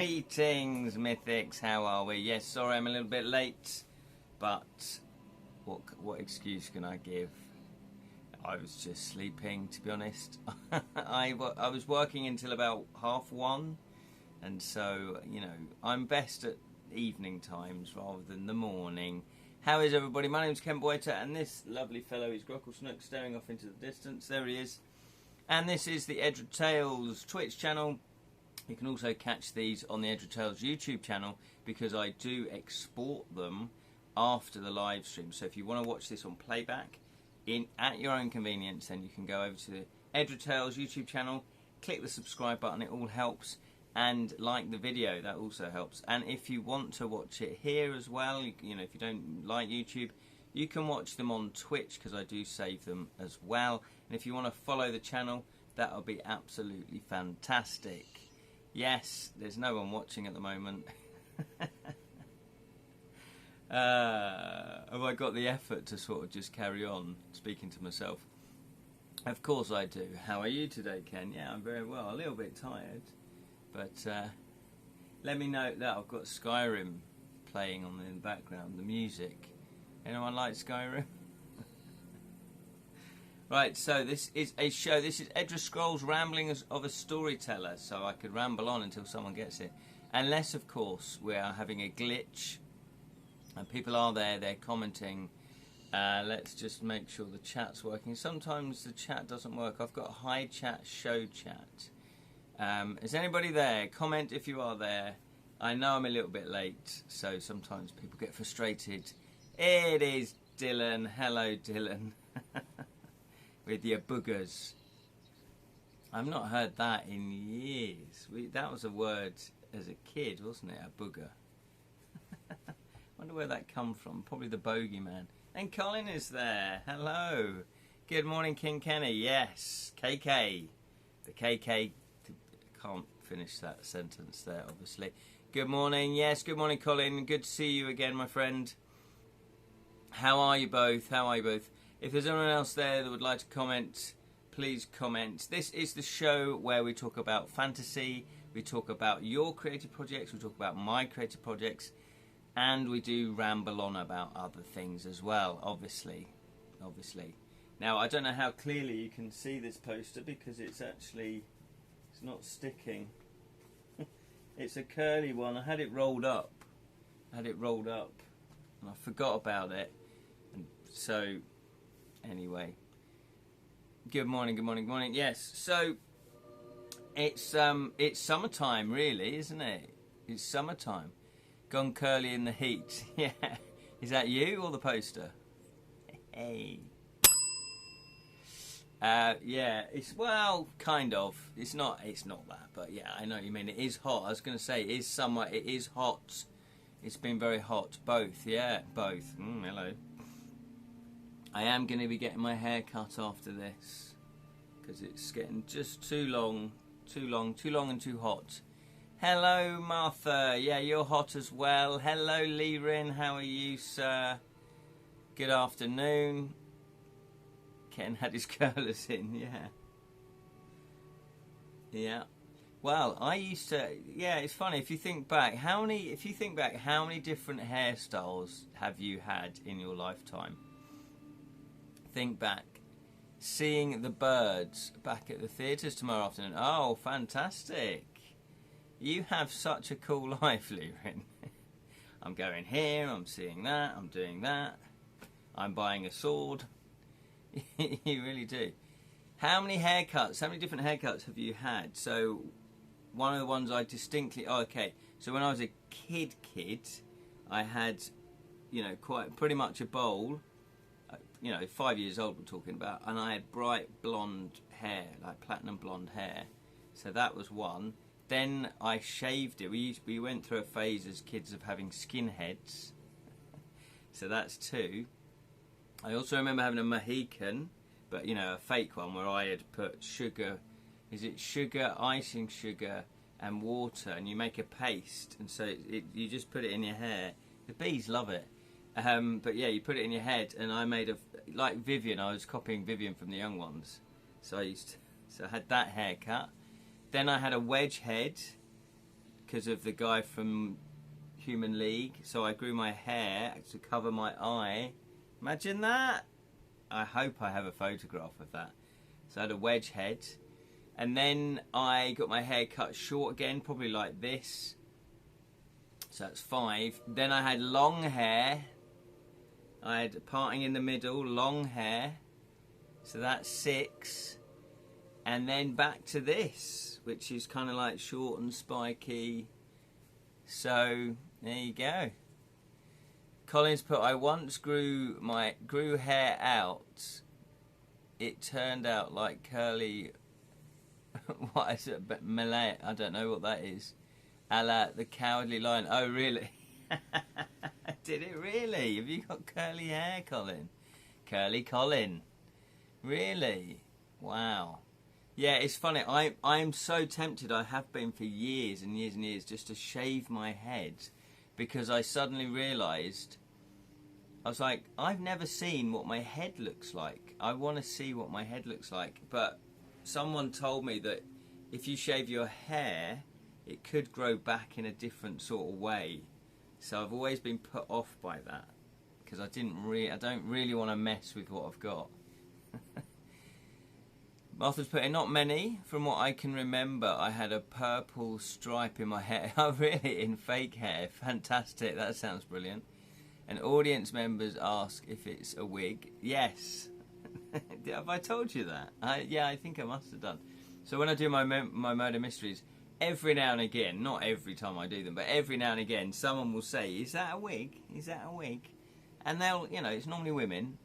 Greetings, Mythics. How are we? Yes, sorry I'm a little bit late, but what excuse can I give? I was just sleeping, to be honest. I was working until about 1:30, and so, you know, I'm best at evening times rather than the morning. How is everybody? My name's Ken Boyter, and this lovely fellow is Grockle Snook staring off into the distance. There he is. And this is the Edra Tales Twitch channel. You can also catch these on the Edra Tales YouTube channel because I do export them after the live stream. So if you want to watch this on playback at your own convenience, then you can go over to the Edra Tales YouTube channel, click the subscribe button, it all helps, and like the video, that also helps. And if you want to watch it here as well, you know, if you don't like YouTube, you can watch them on Twitch because I do save them as well. And if you want to follow the channel, that'll be absolutely fantastic. Yes, there's no one watching at the moment. Have I got the effort to sort of just carry on speaking to myself? Of course I do. How are you today, Ken? Yeah, I'm very well. A little bit tired, but let me know that I've got Skyrim playing on in the background, the music. Anyone like Skyrim? Right, so this is a show. This is Edra Scrolls Ramblings of a Storyteller, so I could ramble on until someone gets it. Unless, of course, we are having a glitch, and people are there, they're commenting. Let's just make sure the chat's working. Sometimes the chat doesn't work. I've got high chat, show chat. Is anybody there? Comment if you are there. I know I'm a little bit late, so sometimes people get frustrated. It is Dylan. Hello, Dylan. With your boogers. I've not heard that in years. That was a word as a kid, wasn't it? A booger. Wonder where that come from. Probably the bogeyman. And Colin is there. Hello. Good morning, King Kenny. Yes. KK. The KK. Can't finish that sentence there, obviously. Good morning. Yes, good morning, Colin. Good to see you again, my friend. How are you both? How are you both? If there's anyone else there that would like to comment, please comment. This is the show where we talk about fantasy, we talk about your creative projects, we talk about my creative projects, and we do ramble on about other things as well, obviously. Now, I don't know how clearly you can see this poster because it's not sticking. It's a curly one. I had it rolled up, and I forgot about it, and so... Anyway, good morning. Yes, so it's summertime, really, isn't it? It's summertime. Gone curly in the heat. Yeah, is that you or the poster? Hey. Yeah, it's kind of. It's not that, but yeah, I know what you mean. It is hot. I was going to say it is summer. It is hot. It's been very hot. Both, yeah, both. Hello. I am going to be getting my hair cut after this because it's getting just too long and too hot. Hello, Martha. Yeah, you're hot as well. Hello, Lirin. How are you, sir? Good afternoon. Ken had his curlers in, yeah. Yeah. Well, I used to. Yeah, it's funny if you think back. How many different hairstyles have you had in your lifetime? Think back. Seeing the birds back at the theatres tomorrow afternoon. Oh, fantastic. You have such a cool life, Lirin. I'm going here, I'm seeing that, I'm doing that. I'm buying a sword. You really do. How many different haircuts have you had? So, one of the ones I distinctly... Oh, okay. So when I was a kid, I had, pretty much a bowl... 5 years old we're talking about, and I had bright blonde hair, like platinum blonde hair. So that was one. Then I shaved it. We went through a phase as kids of having skinheads. So that's two. I also remember having a Mohican, but a fake one where I had put sugar. Is it sugar, icing sugar, and water, and you make a paste, and so you just put it in your hair. The bees love it. But yeah, you put it in your head, and I made like Vivian. I was copying Vivian from the Young Ones, so I had that haircut. Then I had a wedge head, because of the guy from Human League. So I grew my hair to cover my eye. Imagine that. I hope I have a photograph of that. So I had a wedge head. And then I got my hair cut short again, probably like this. So that's 5. Then I had long hair. I had parting in the middle, long hair. So that's 6. And then back to this, which is kind of like short and spiky. So there you go. Colin's put, I once grew hair out. It turned out like curly. What is it? Malay? I don't know what that is. A la the Cowardly Lion. Oh, really? Did it really? Have you got curly hair, Colin? Curly Colin. Really? Wow. Yeah, it's funny. I'm so tempted. I have been for years and years and years just to shave my head, because I suddenly realised, I was like, I've never seen what my head looks like. I want to see what my head looks like. But someone told me that if you shave your hair, it could grow back in a different sort of way. So I've always been put off by that, because I don't really want to mess with what I've got. Martha's putting, not many. From what I can remember, I had a purple stripe in my hair. Oh, really? In fake hair? Fantastic. That sounds brilliant. And audience members ask if it's a wig. Yes. Have I told you that? Yeah, I think I must have done. So when I do my murder mysteries, every now and again, not every time I do them, but every now and again, someone will say, is that a wig? Is that a wig? And they'll, it's normally women,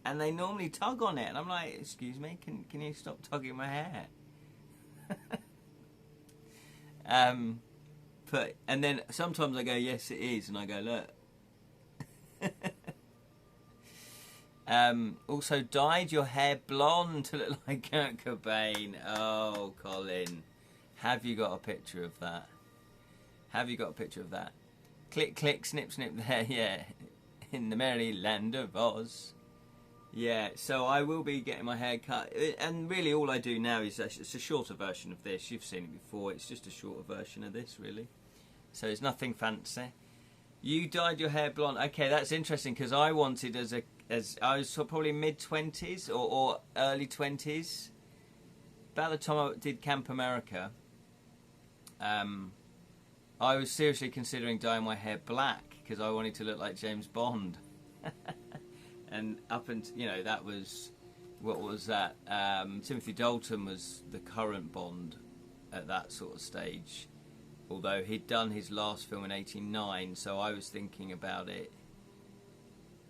and they normally tug on it, and I'm like, excuse me, can you stop tugging my hair? And then sometimes I go, yes it is, and I go, look. Also dyed your hair blonde to look like Kurt Cobain. Oh, Colin, have you got a picture of that? Have you got a picture of that? Click, click, snip, snip there, yeah. In the merry land of Oz. Yeah, so I will be getting my hair cut, and really all I do now is it's a shorter version of this. You've seen it before. It's just a shorter version of this, really. So it's nothing fancy. You dyed your hair blonde. Okay, that's interesting, because I wanted as I was probably mid-20s or early 20s. About the time I did Camp America, I was seriously considering dyeing my hair black because I wanted to look like James Bond. And up until, that was, what was that? Timothy Dalton was the current Bond at that sort of stage. Although he'd done his last film in 1989, so I was thinking about it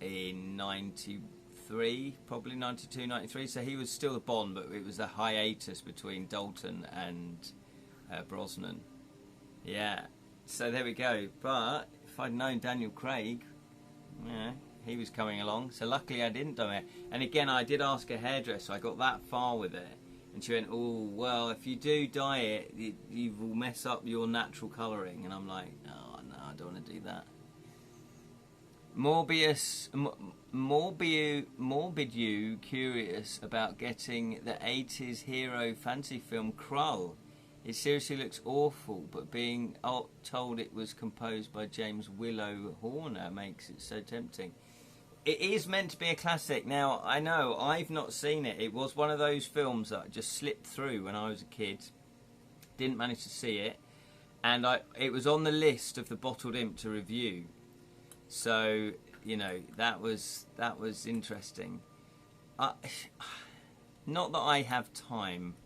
in 93, probably 92, 93. So he was still the Bond, but it was a hiatus between Dalton and Brosnan. Yeah, so there we go. But if I'd known Daniel Craig, he was coming along. So luckily I didn't dye it. And again, I did ask a hairdresser. I got that far with it. And she went, oh, well, if you do dye it, you will mess up your natural colouring. And I'm like, oh, no, I don't want to do that. Morbid you curious about getting the 80s hero fantasy film Krull. It seriously looks awful, but being told it was composed by James Willow Horner makes it so tempting. It is meant to be a classic. Now, I know, I've not seen it. It was one of those films that just slipped through when I was a kid. Didn't manage to see it. And it was on the list of the Bottled Imp to review. So, that was interesting. Not that I have time,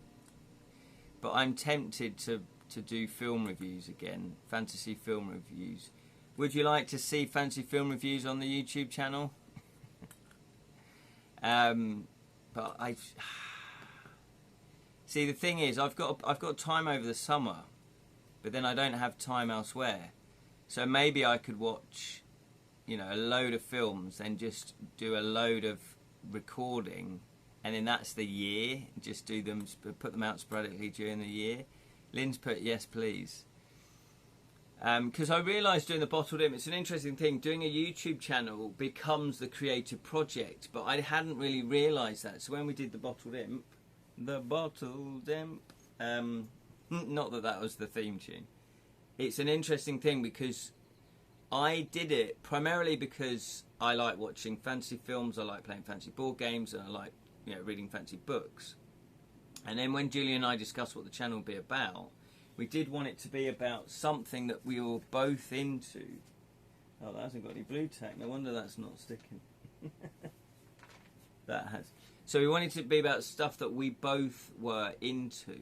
but I'm tempted to do film reviews again, fantasy film reviews. Would you like to see fantasy film reviews on the YouTube channel? But see, the thing is, I've got time over the summer, but then I don't have time elsewhere. So maybe I could watch, a load of films and just do a load of recording, and then that's the year. Just do them, put them out sporadically during the year. Lynn's put yes, please. Because I realised doing the Bottled Imp, it's an interesting thing. Doing a YouTube channel becomes the creative project, but I hadn't really realised that. So when we did the Bottled Imp, not that was the theme tune. it's an interesting thing because I did it primarily because I like watching fantasy films, I like playing fantasy board games, and I like, you know, reading fantasy books. And then when Julie and I discussed what the channel would be about, we did want it to be about something that we were both into. Oh, that hasn't got any blue tack. No wonder that's not sticking. That has. So we wanted it to be about stuff that we both were into.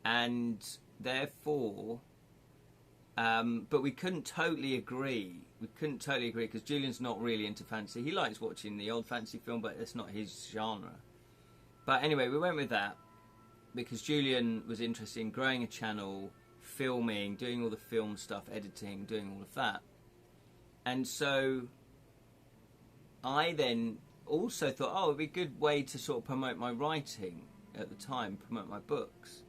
And therefore, but we couldn't totally agree. We couldn't totally agree because Julian's not really into fantasy. He likes watching the old fantasy film, but it's not his genre. But anyway, we went with that because Julian was interested in growing a channel, filming, doing all the film stuff, editing, doing all of that. And so I then also thought, oh, it'd be a good way to sort of promote my writing at the time, promote my books.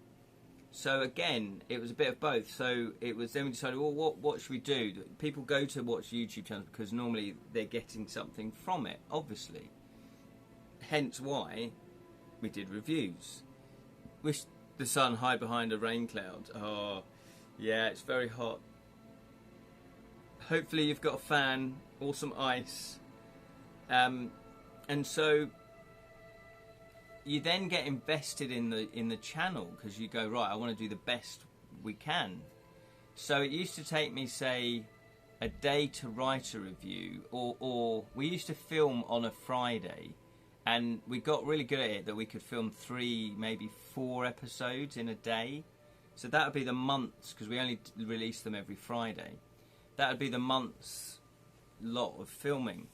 So again, it was a bit of both. So it was then we decided, well, what should we do? People go to watch YouTube channels because normally they're getting something from it, obviously. Hence why we did reviews. Wish the sun hide behind a rain cloud. Oh, yeah, it's very hot. Hopefully you've got a fan or some ice. And so you then get invested in the channel because you go, right, I want to do the best we can. So it used to take me, say, a day to write a review, or we used to film on a Friday, and we got really good at it that we could film 3, maybe 4 episodes in a day. So that would be the months, because we only release them every Friday. That would be the month's lot of filming.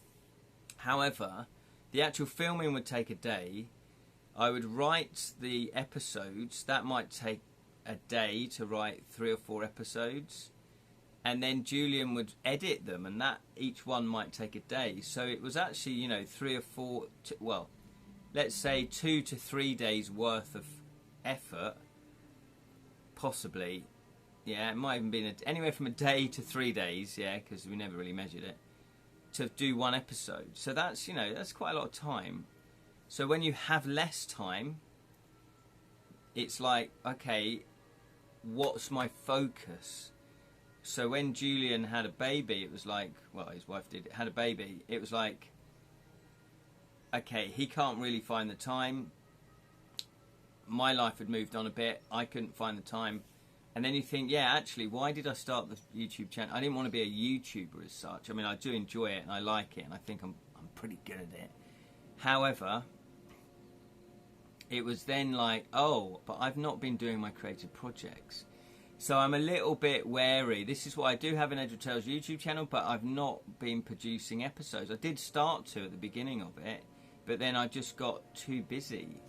However, the actual filming would take a day. I would write the episodes. That might take a day to write 3 or 4 episodes. And then Julian would edit them, and that each one might take a day. So it was actually, you know, 3 or 4, well, let's say 2 to 3 days worth of effort, possibly. Yeah, it might even been anywhere from a day to 3 days, yeah, because we never really measured it, to do one episode. So that's, you know, that's quite a lot of time. So when you have less time, it's like, okay, what's my focus? So when Julian had a baby, it was like, well, his wife had a baby. It was like, okay, he can't really find the time. My life had moved on a bit. I couldn't find the time. And then you think, yeah, actually, why did I start the YouTube channel? I didn't want to be a YouTuber as such. I mean, I do enjoy it and I like it and I think I'm pretty good at it. However, it was then like, oh, but I've not been doing my creative projects. So I'm a little bit wary. This is why I do have an Edra Tales YouTube channel, but I've not been producing episodes. I did start to at the beginning of it, but then I just got too busy.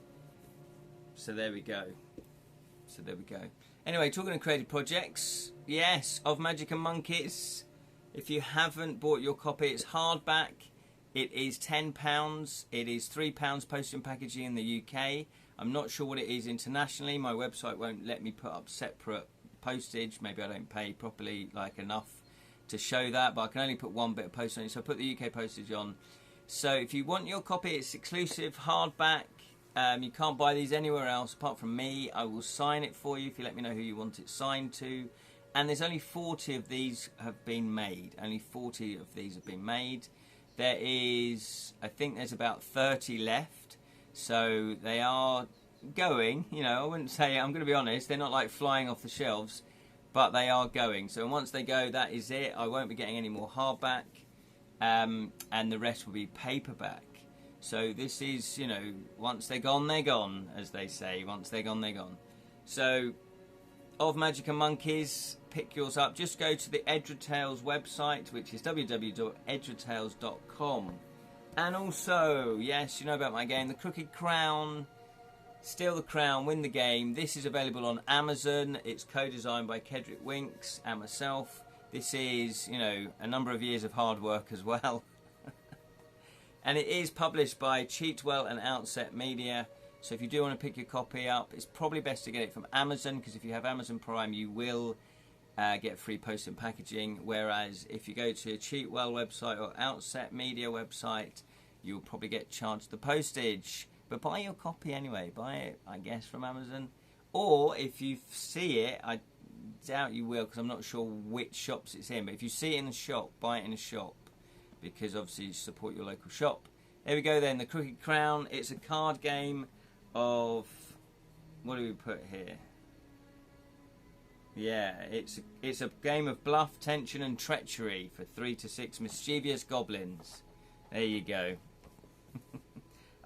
So there we go. Anyway, talking of creative projects, yes, of Magic and Monkeys. If you haven't bought your copy, it's hardback. It is £10. It is £3 postage and packaging in the UK. I'm not sure what it is internationally. My website won't let me put up separate postage. Maybe I don't pay properly, like enough to show that, but I can only put one bit of postage on it, so I put the UK postage on. So if you want your copy, it's exclusive, hardback. You can't buy these anywhere else apart from me. I will sign it for you if you let me know who you want it signed to. And there's only 40 of these have been made. Only 40 of these have been made. There is, I think there's about 30 left. So they are going, you know, I wouldn't say, I'm going to be honest, they're not like flying off the shelves, but they are going. So once they go, that is it. I won't be getting any more hardback, and the rest will be paperback. So this is, you know, once they're gone, as they say. Once they're gone, they're gone. So, of Magic and Monkeys, pick yours up. Just go to the Edra Tales website, which is www.edratales.com. And also, yes, you know about my game, The Crooked Crown. Steal the Crown, win the game. This is available on Amazon. It's co-designed by Kedrick Winks and myself. This is, you know, a number of years of hard work as well. And it is published by Cheatwell and Outset Media. So if you do want to pick your copy up, it's probably best to get it from Amazon, because if you have Amazon Prime, you will get free post and packaging. Whereas if you go to a Cheatwell website or Outset Media website, you'll probably get charged the postage. But buy your copy anyway. Buy it, I guess, from Amazon. Or if you see it, doubt you will, because I'm not sure which shops it's in. But if you see it in the shop, buy it in a shop, because obviously you support your local shop. There we go then, the Crooked Crown. It's a card game of... What do we put here? Yeah, it's a game of bluff, tension and treachery for 3 to 6 mischievous goblins. There you go.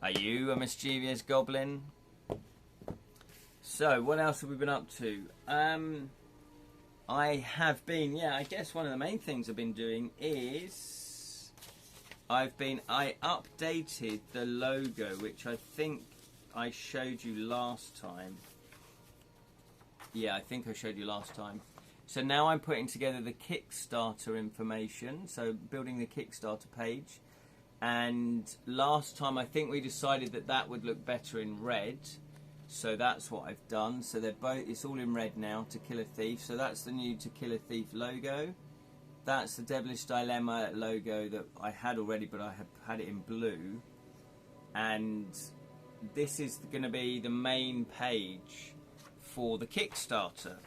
Are you a mischievous goblin? So, what else have we been up to? I have been, I guess one of the main things I've been doing is I updated the logo, which I think I showed you last time. Yeah, I think I showed you last time. So now I'm putting together the Kickstarter information, so building the Kickstarter page. And last time I think we decided that that would look better in red. So that's what I've done. So they're both, it's all in red now, To Kill a Thief. So that's the new To Kill a Thief logo. That's the Devilish Dilemma logo that I had already, but I have had it in blue. And this is going to be the main page for the Kickstarter.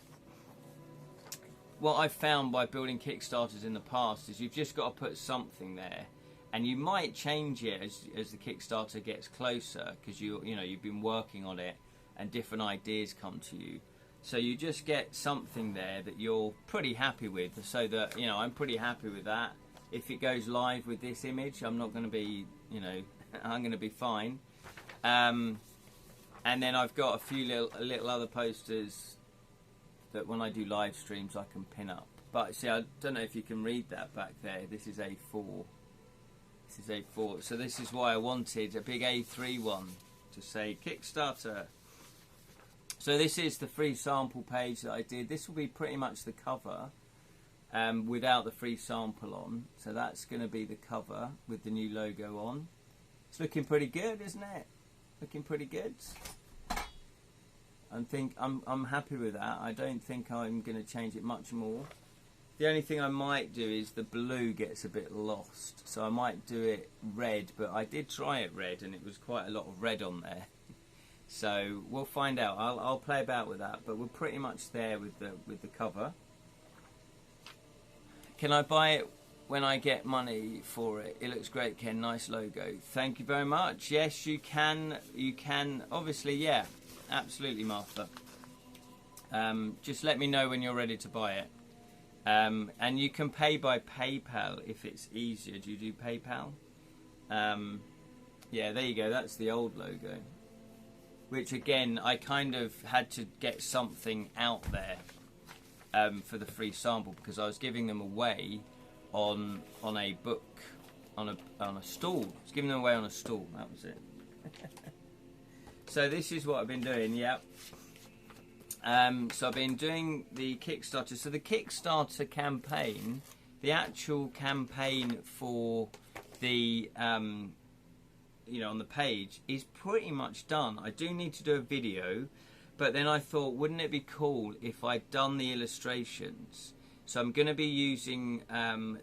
What I've found by building Kickstarters in the past is you've just got to put something there, and you might change it as the Kickstarter gets closer, because you've been working on it and different ideas come to you. So you just get something there that you're pretty happy with, so that I'm pretty happy with that. If it goes live with this image, I'm not going to be I'm going to be fine. And then I've got a few little other posters that when I do live streams I can pin up. But see, I don't know if you can read that back there. This is A4. This is A4. So this is why I wanted a big A3 one to say Kickstarter. So this is the free sample page that I did. This will be pretty much the cover without the free sample on. So that's going to be the cover with the new logo on. It's looking pretty good, isn't it? Looking pretty good. I'm happy with that. I don't think I'm going to change it much more. The only thing I might do is the blue gets a bit lost, so I might do it red. But I did try it red, and it was quite a lot of red on there. So we'll find out. I'll play about with that. But we're pretty much there with the cover. Can I buy it when I get money for it? It looks great, Ken. Nice logo. Thank you very much. Yes, you can. You can. Obviously, yeah. Absolutely, Martha. Just let me know when you're ready to buy it. And you can pay by PayPal if it's easier. Do you do PayPal? Yeah, there you go. That's the old logo. Which, again, I kind of had to get something out there for the free sample, because I was giving them away on a book, on a stall. I was giving them away on a stall. That was it. So this is what I've been doing. Yep. So I've been doing the Kickstarter. So the Kickstarter campaign, the actual campaign for the on the page is pretty much done. I do need to do a video, but then I thought, wouldn't it be cool if I'd done the illustrations? So I'm going to be using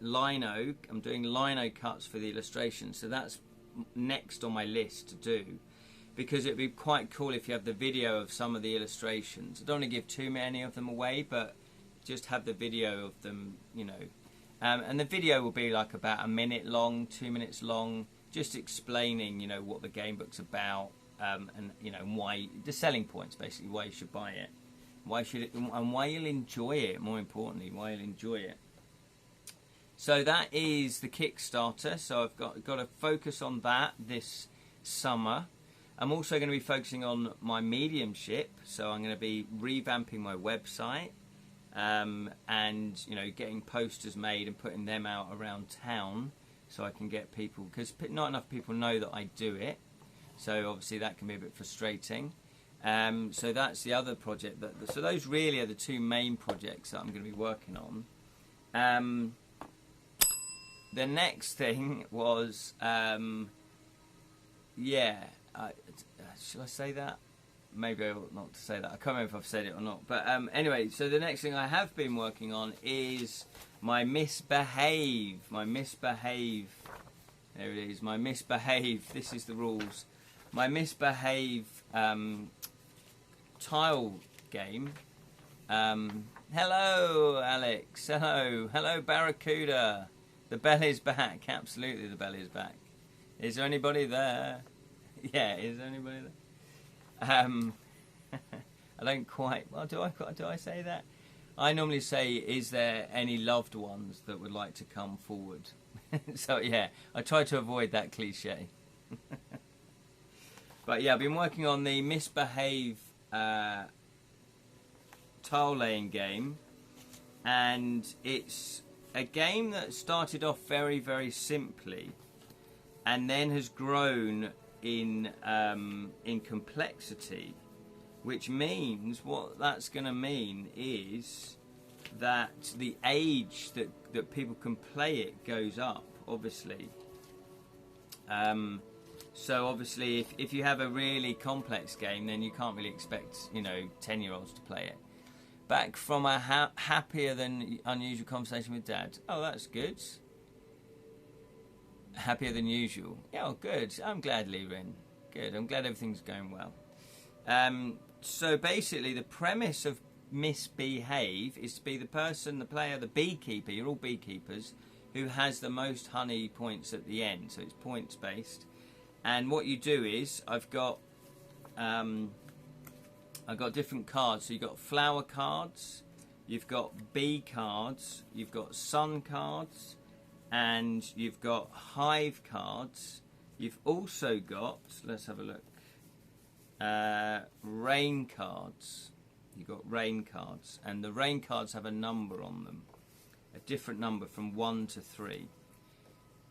lino. I'm doing lino cuts for the illustrations. So that's next on my list to do, because it'd be quite cool if you have the video of some of the illustrations. I don't want to give too many of them away, but just have the video of them, and the video will be like about a minute long, 2 minutes long, just explaining, what the game book's about, and why, the selling points, basically, why you should buy it, and why you'll enjoy it. More importantly, why you'll enjoy it. So that is the Kickstarter. So I've got to focus on that this summer. I'm also going to be focusing on my mediumship, so I'm going to be revamping my website, and getting posters made and putting them out around town, so I can get people, because not enough people know that I do it, so obviously that can be a bit frustrating. So that's the other project. So those really are the two main projects that I'm going to be working on. The next thing was, should I say that? Maybe I ought not to say that. I can't remember if I've said it or not. But anyway, so the next thing I have been working on is my Misbehave. My Misbehave. There it is. My Misbehave. This is the rules. My Misbehave tile game. Hello, Alex. Hello, Barracuda. The bell is back. Absolutely, the bell is back. Is there anybody there? Yeah, is there anybody there? I don't quite. Well, do I say that? I normally say, is there any loved ones that would like to come forward? So yeah, I try to avoid that cliche. But yeah, I've been working on the Misbehave tile laying game, and it's a game that started off very, very simply and then has grown in complexity, which means what that's going to mean is that the age that people can play it goes up, obviously. So obviously if you have a really complex game, then you can't really expect 10-year-olds to play it. Back from a happier than unusual conversation with Dad. Oh, that's good. Happier than usual. Yeah, oh, good. I'm glad, Lee-Rin. Good. I'm glad everything's going well. So basically, the premise of Misbehave is to be the person, the player, the beekeeper. You're all beekeepers, who has the most honey points at the end. So it's points based. And what you do is, I've got different cards. So you've got flower cards, you've got bee cards, you've got sun cards, and you've got hive cards. You've also got, let's have a look, rain cards. You've got rain cards, and the rain cards have a number on them, a different number from 1 to 3.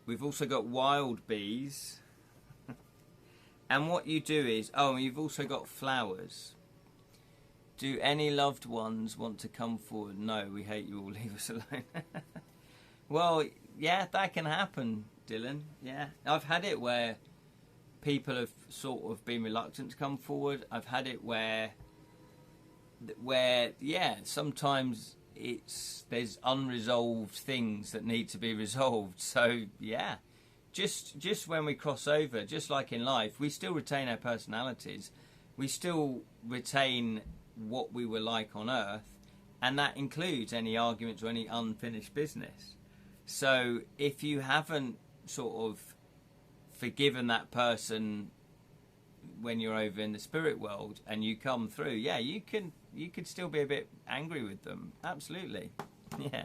We've also got wild bees. And what you do is, oh, you've also got flowers. Do any loved ones want to come forward? No, we hate you all, leave us alone. Well, yeah, that can happen, Dylan. Yeah, I've had it where people have sort of been reluctant to come forward. I've had it where yeah, sometimes there's unresolved things that need to be resolved. So yeah, just when we cross over, just like in life, we still retain our personalities. We still retain what we were like on Earth, and that includes any arguments or any unfinished business. So if you haven't sort of forgiven that person when you're over in the spirit world and you come through, yeah, you could still be a bit angry with them. Absolutely. Yeah.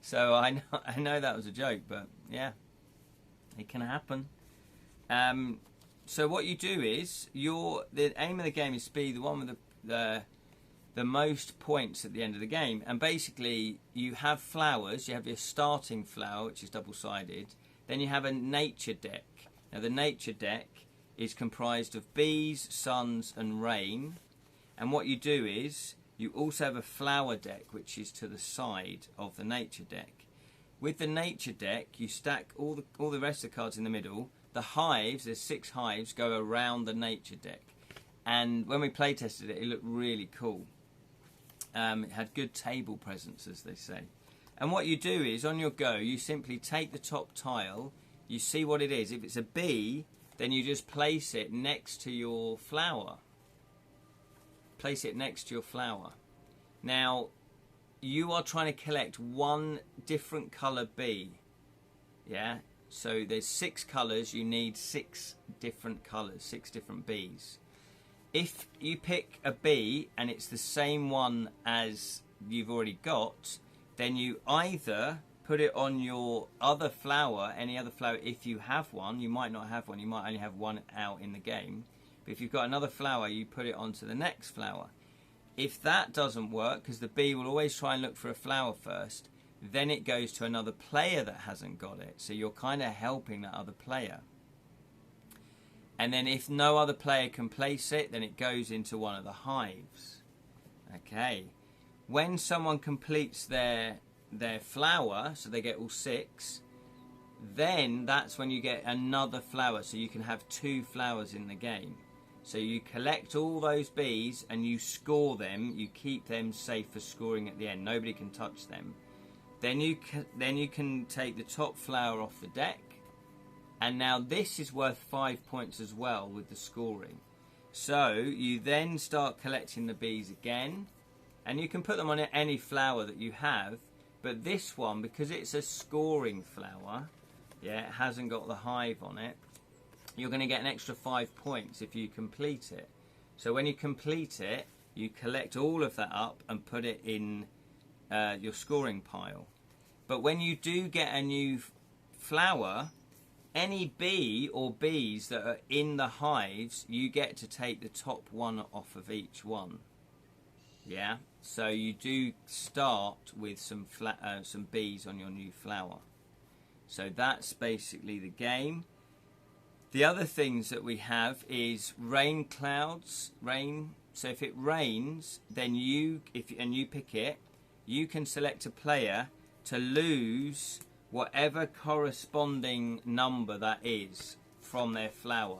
So I know that was a joke, but yeah, it can happen. So what you do is, the aim of the game is to be the one with the most points at the end of the game. And basically, you have flowers. You have your starting flower, which is double-sided. Then you have a nature deck. Now, the nature deck is comprised of bees, suns, and rain. And what you do is, you also have a flower deck, which is to the side of the nature deck. With the nature deck, you stack all the rest of the cards in the middle. The hives, there's 6 hives, go around the nature deck. And when we play tested it, it looked really cool. It had good table presence, as they say. And what you do is, on your go, you simply take the top tile, you see what it is. If it's a bee, then you just place it next to your flower. Place it next to your flower. Now, you are trying to collect one different colour bee. Yeah? So there's 6 colours, you need 6 different colours, 6 different bees. If you pick a bee and it's the same one as you've already got, then you either put it on your other flower, any other flower if you have one. You might not have one, you might only have one out in the game. But if you've got another flower, you put it onto the next flower. If that doesn't work, because the bee will always try and look for a flower first, then it goes to another player that hasn't got it. So you're kind of helping that other player. And then if no other player can place it, then it goes into one of the hives. Okay. When someone completes their flower, so they get all 6, then that's when you get another flower. So you can have 2 flowers in the game. So you collect all those bees and you score them. You keep them safe for scoring at the end. Nobody can touch them. Then you can take the top flower off the deck. And now this is worth 5 points as well with the scoring. So you then start collecting the bees again. And you can put them on any flower that you have, but this one, because it's a scoring flower, yeah, it hasn't got the hive on it, you're going to get an extra 5 points if you complete it. So when you complete it, you collect all of that up and put it in your scoring pile. But when you do get a new flower, any bee or bees that are in the hives, you get to take the top one off of each one. Yeah, so you do start with some bees on your new flower. So that's basically the game. The other things that we have is rain clouds, rain. So if it rains, then you pick it, you can select a player to lose whatever corresponding number that is from their flower.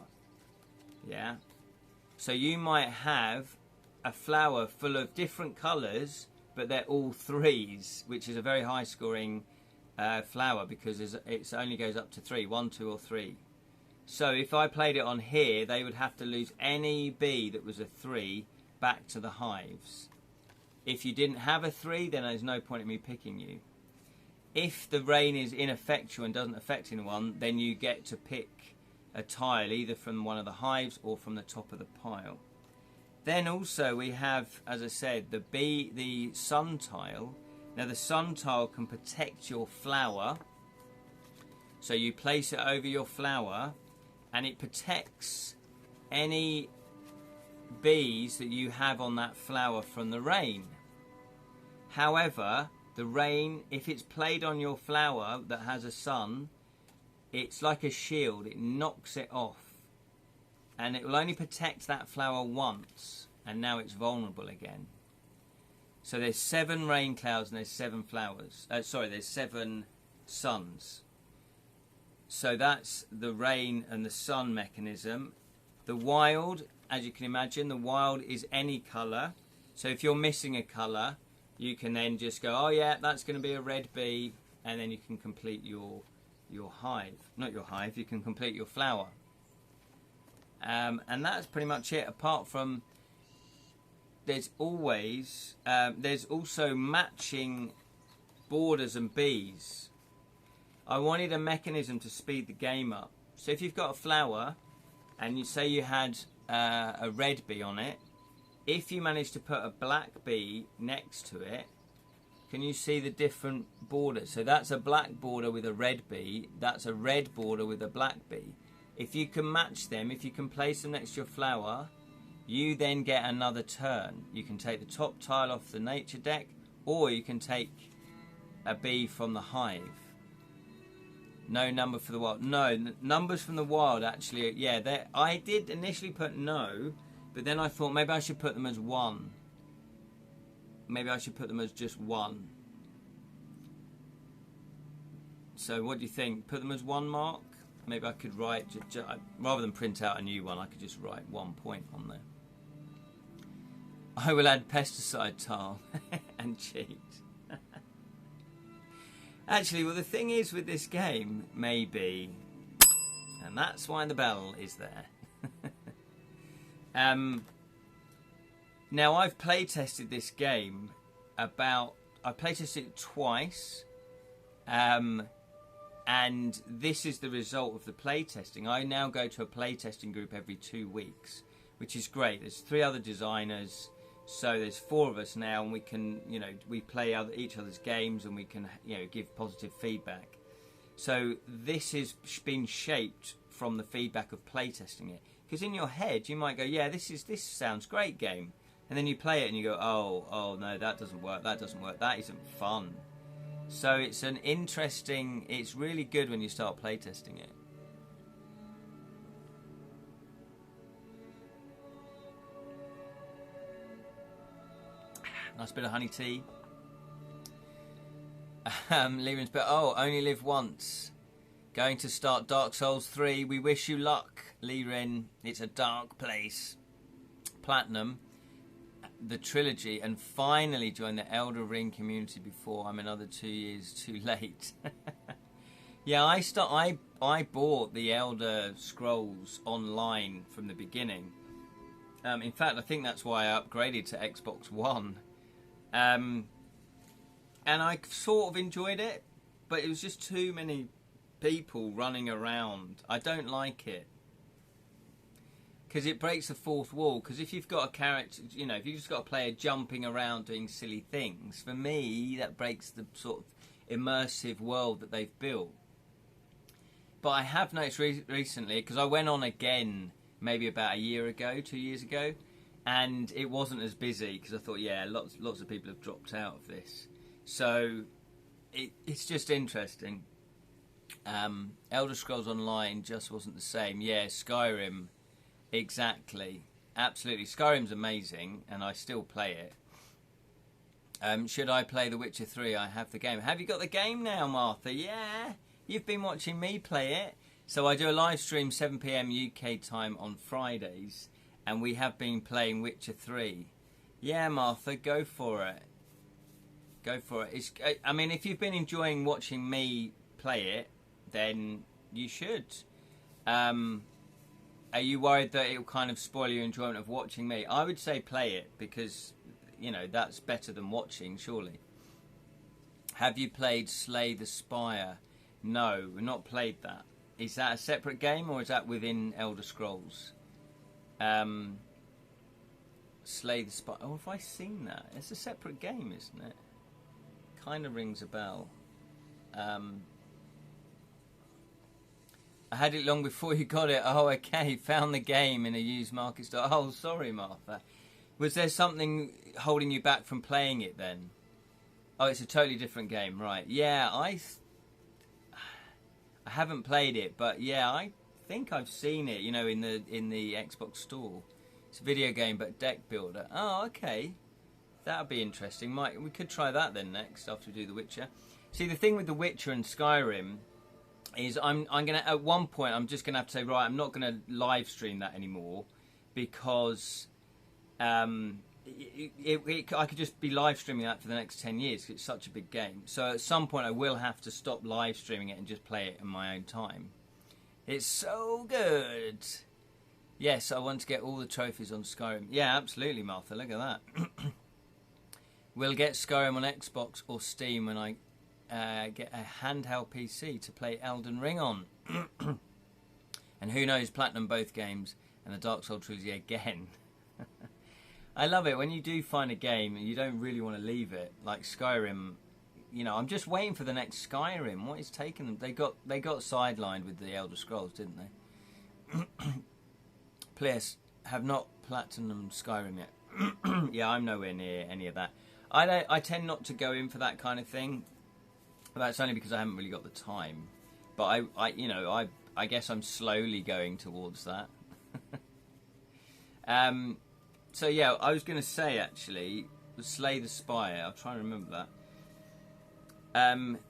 Yeah. So you might have a flower full of different colours, but they're all threes, which is a very high scoring flower, because it only goes up to 3, 1, 2 or 3. So if I played it on here, they would have to lose any bee that was a 3 back to the hives. If you didn't have a 3, then there's no point in me picking you. If the rain is ineffectual and doesn't affect anyone, then you get to pick a tile either from one of the hives or from the top of the pile. Then also we have, as I said, the sun tile. Now the sun tile can protect your flower. So you place it over your flower and it protects any bees that you have on that flower from the rain. However, the rain, if it's played on your flower that has a sun, it's like a shield. It knocks it off. And it will only protect that flower once, and now it's vulnerable again. So there's 7 rain clouds and there's 7 flowers. There's 7 suns. So that's the rain and the sun mechanism. The wild, as you can imagine, the wild is any colour. So if you're missing a colour, you can then just go, oh yeah, that's going to be a red bee, and then you can complete your hive. Not your hive, you can complete your flower. And that's pretty much it, apart from there's also matching borders and bees. I wanted a mechanism to speed the game up. So if you've got a flower and you say you had a red bee on it, if you manage to put a black bee next to it, can you see the different borders? So that's a black border with a red bee, that's a red border with a black bee. If you can match them, if you can place them next to your flower, you then get another turn. You can take the top tile off the nature deck, or you can take a bee from the hive. No number for the wild. No, numbers from the wild actually, yeah, I did initially put no, but then I thought maybe I should put them as 1. Maybe I should put them as just 1. So what do you think? Put them as 1 mark? Maybe I could write, rather than print out a new one, I could just write 1 point on there. I will add pesticide tile and cheat. Actually, well, the thing is with this game, maybe, and that's why the bell is there. Now, I've play tested this game I play tested it twice, and this is the result of the play testing. I now go to a play testing group every 2 weeks, which is great. There's 3 other designers, so there's 4 of us now, and we can, we play each other's games, and we can, give positive feedback. So this has been shaped from the feedback of play testing it. Because in your head, you might go, yeah, this sounds great game. And then you play it and you go, oh no, that doesn't work, that isn't fun. So it's it's really good when you start playtesting it. Nice bit of honey tea. Leaving's bit, only live once. Going to start Dark Souls 3. We wish you luck, Lirin. It's a dark place. Platinum the trilogy and finally join the Elder Ring community before I'm another 2 years too late. Yeah, I bought the Elder Scrolls online from the beginning. In fact, I think that's why I upgraded to Xbox One. And I sort of enjoyed it, but it was just too many people running around. I don't like it. Because it breaks the fourth wall. Because if you've got a character, you know, if you've just got a player jumping around doing silly things, for me, that breaks the sort of immersive world that they've built. But I have noticed recently, because I went on again maybe about a year ago, 2 years ago, and it wasn't as busy, because I thought, yeah, lots of people have dropped out of this. So it's just interesting. Elder Scrolls Online just wasn't the same. Yeah, Skyrim, exactly. Absolutely. Skyrim's amazing, and I still play it. Should I play The Witcher 3? I have the game. Have you got the game now, Martha? Yeah. You've been watching me play it. So I do a live stream 7 PM UK time on Fridays, and we have been playing Witcher 3. Yeah, Martha, go for it. Go for it. I mean, if you've been enjoying watching me play it, then you should. Are you worried that it'll kind of spoil your enjoyment of watching me? I would say play it, because, you know, that's better than watching, surely. Have you played Slay the Spire? No, we've not played that. Is that a separate game, or is that within Elder Scrolls? Slay the Spire. Oh, have I seen that? It's a separate game, isn't it? Kind of rings a bell. I had it long before you got it. Oh, okay. Found the game in a used market store. Oh, sorry, Martha. Was there something holding you back from playing it then? Oh, it's a totally different game, right? Yeah, I haven't played it, but yeah, I think I've seen it. You know, in the Xbox store. It's a video game, but deck builder. Oh, okay. That would be interesting. We could try that then next after we do The Witcher. See, the thing with The Witcher and Skyrim is I'm gonna, at one point, I'm just gonna have to say, right, I'm not gonna live stream that anymore, because I could just be live streaming that for the next 10 years, because it's such a big game. So at some point I will have to stop live streaming it and just play it in my own time. It's so good. Yes, I want to get all the trophies on Skyrim. Yeah, absolutely, Martha. Look at that. We'll get Skyrim on Xbox or Steam when I get a handheld PC to play Elden Ring on. And who knows, platinum both games and the Dark Souls trilogy again. I love it when you do find a game and you don't really want to leave it, like Skyrim. You know, I'm just waiting for the next Skyrim. What is taking them? They got sidelined with the Elder Scrolls, didn't they? Please have not platinum Skyrim yet. Yeah, I'm nowhere near any of that. I tend not to go in for that kind of thing. That's only because I haven't really got the time. But I guess I'm slowly going towards that. So yeah, I was going to say actually, Slay the Spire. I'll try and remember that.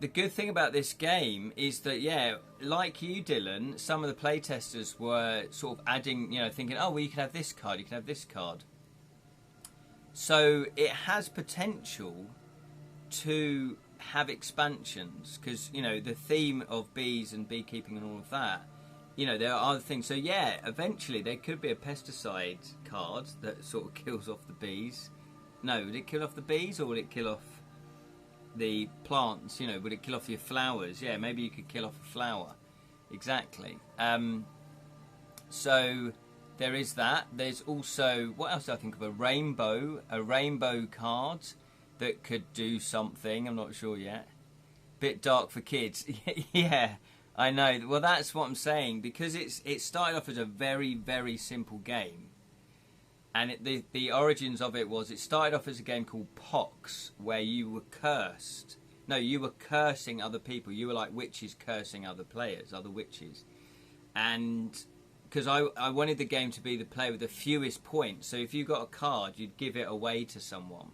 The good thing about this game is that, yeah, like you, Dylan, some of the playtesters were sort of adding, you know, thinking, oh, well, you can have this card, you can have this card. So it has potential to have expansions, because, you know, the theme of bees and beekeeping and all of that, you know, there are other things. So yeah, eventually there could be a pesticide card that sort of kills off the bees. No, would it kill off the bees, or would it kill off the plants? You know, would it kill off your flowers? Yeah, maybe you could kill off a flower. Exactly. So there is that. There's also, what else do I think of? A rainbow card that could do something. I'm not sure yet. Bit dark for kids. Yeah, I know. Well, that's what I'm saying, because it started off as a very, very simple game. And the origins of it was, it started off as a game called Pox, where you were cursed. No, you were cursing other people. You were like witches cursing other players, other witches. And because I wanted the game to be the player with the fewest points. So if you got a card, you'd give it away to someone.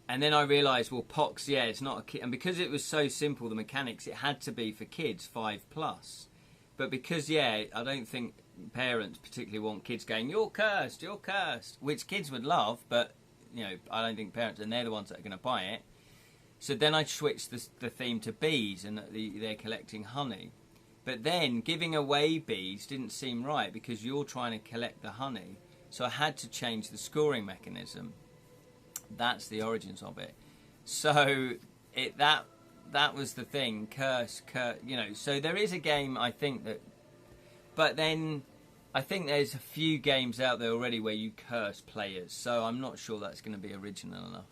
And then I realised, well, Pox, yeah, it's not a kid. And because it was so simple, the mechanics, it had to be for kids, 5+. But because, yeah, I don't think parents particularly want kids going, you're cursed, which kids would love, but, you know, I don't think parents, and they're the ones that are going to buy it. So then I switched the theme to bees, and they're collecting honey. But then giving away bees didn't seem right, because you're trying to collect the honey. So I had to change the scoring mechanism. That's the origins of it. So that was the thing. Curse, you know. So there is a game, I think that, but then I think there's a few games out there already where you curse players. So I'm not sure that's going to be original enough.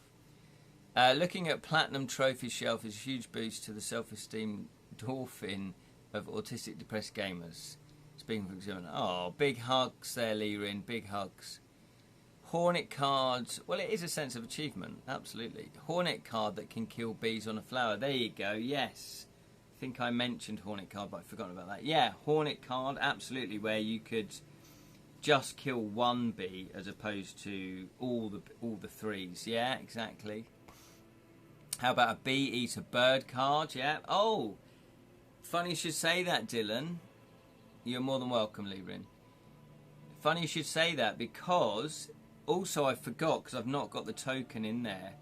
Looking at Platinum Trophy Shelf is a huge boost to the self-esteem dolphin of autistic depressed gamers. Speaking for example, oh, big hugs there, Lirin, big hugs. Hornet cards, well, it is a sense of achievement, absolutely. Hornet card that can kill bees on a flower, there you go, yes. I think I mentioned Hornet card, but I've forgotten about that. Yeah, Hornet card, absolutely, where you could just kill one bee as opposed to all the threes. Yeah, exactly. How about a bee eat a bird card? Yeah. Oh, funny you should say that, Dylan. You're more than welcome, Lirin. Funny you should say that, because also I forgot, because I've not got the token in there,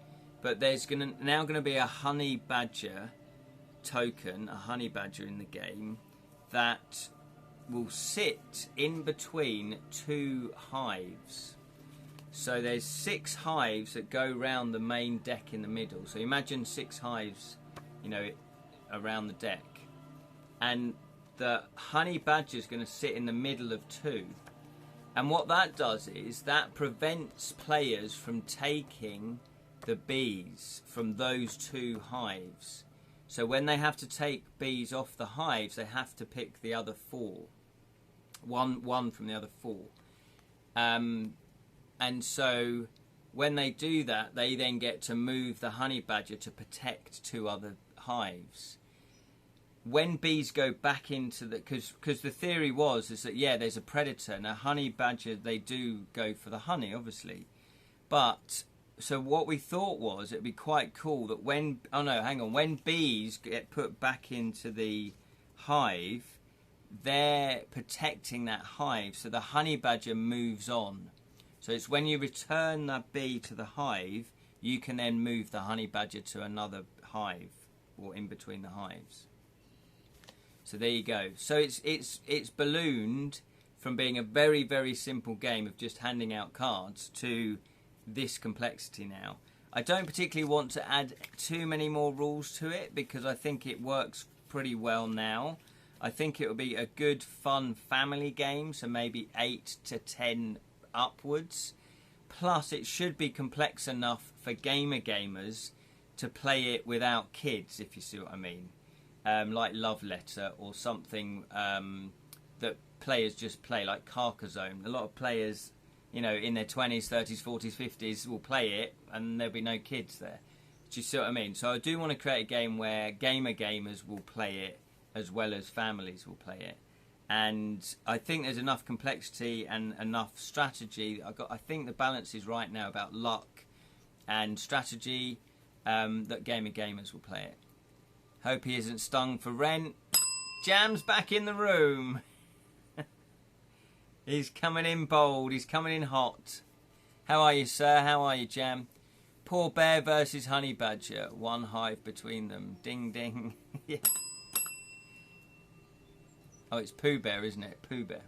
but there's now going to be a honey badger token, a honey badger in the game that will sit in between two hives. So there's 6 hives that go round the main deck in the middle. So imagine 6 hives, you know, around the deck, and the honey badger is going to sit in the middle of 2. And what that does is that prevents players from taking the bees from those 2 hives. So when they have to take bees off the hives, they have to pick the other 4. One from the other 4. And so when they do that, they then get to move the honey badger to protect 2 other hives. When bees go back into the... Because the theory is that, yeah, there's a predator. Now, honey badger, they do go for the honey, obviously. But, so what we thought was, it'd be quite cool that when... Oh, no, hang on. When bees get put back into the hive, they're protecting that hive. So the honey badger moves on. So it's when you return that bee to the hive, you can then move the honey badger to another hive, or in between the hives. So there you go. So it's ballooned from being a very, very simple game of just handing out cards to this complexity now. I don't particularly want to add too many more rules to it, because I think it works pretty well now. I think it will be a good, fun family game, so maybe 8 to 10 upwards. Plus, it should be complex enough for gamers to play it without kids, if you see what I mean. Like Love Letter or something that players just play, like Carcassonne. A lot of players, you know, in their 20s, 30s, 40s, 50s will play it, and there'll be no kids there. Do you see what I mean? So I do want to create a game where gamers will play it as well as families will play it. And I think there's enough complexity and enough strategy. I think the balance is right now about luck and strategy, that gamers will play it. Hope he isn't stung for rent. Jam's back in the room. He's coming in bold. He's coming in hot. How are you, sir? How are you, Jam? Poor bear versus honey badger. 1 hive between them. Ding, ding. Yeah. Oh, it's Pooh Bear, isn't it? Pooh Bear.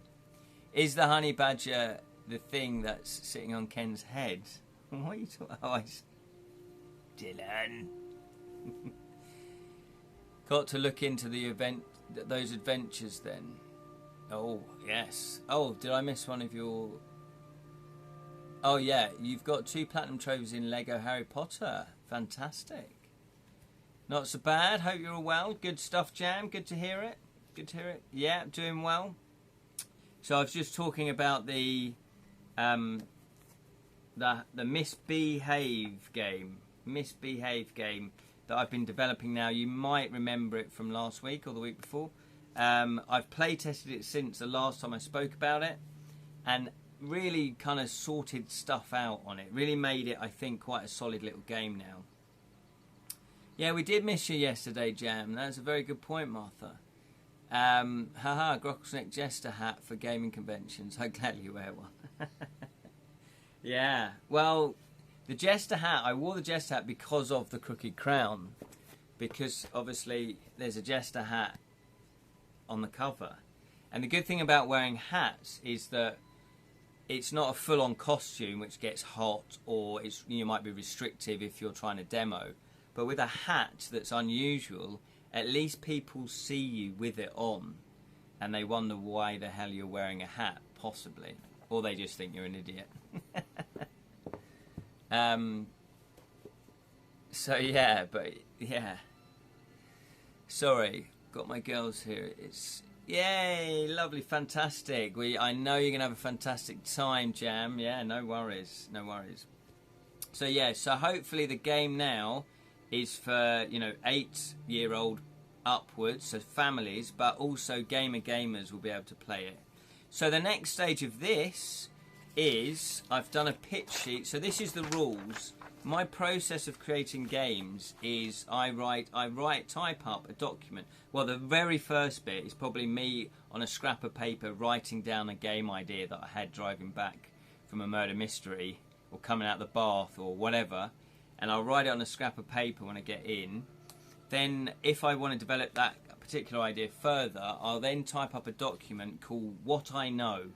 Is the honey badger the thing that's sitting on Ken's head? What are you talking? Oh, Dylan. Got to look into those adventures then. Oh, yes. Oh, did I miss one of your... Oh, yeah. You've got 2 platinum trophies in Lego Harry Potter. Fantastic. Not so bad. Hope you're all well. Good stuff, Jam. Good to hear it. Good to hear it. Yeah, doing well. So I was just talking about the Misbehave game. Misbehave game that I've been developing now. You might remember it from last week or the week before. I've play tested it since the last time I spoke about it, and really kind of sorted stuff out on it. Really made it, I think, quite a solid little game now. Yeah, we did miss you yesterday, Jam. That's a very good point, Martha. Haha, Grockle's Jester hat for gaming conventions. I'd gladly wear one. Yeah, well, the Jester hat, I wore the Jester hat because of the crooked crown. Because, obviously, there's a Jester hat on the cover. And the good thing about wearing hats is that it's not a full-on costume which gets hot, or you might be restrictive if you're trying to demo. But with a hat that's unusual, at least people see you with it on, and they wonder why the hell you're wearing a hat, possibly, or they just think you're an idiot. So yeah, but yeah. Sorry, got my girls here. It's yay, lovely, fantastic. I know you're gonna have a fantastic time, Jam. Yeah, no worries, no worries. So yeah, so hopefully the game now is for 8-year-old upwards, so families, but also gamers will be able to play it. So the next stage of this is I've done a pitch sheet. So this is the rules. My process of creating games is I type up a document. Well, the very first bit is probably me on a scrap of paper writing down a game idea that I had driving back from a murder mystery or coming out the bath or whatever, and I'll write it on a scrap of paper when I get in. Then if I want to develop that particular idea further, I'll then type up a document called What I Know.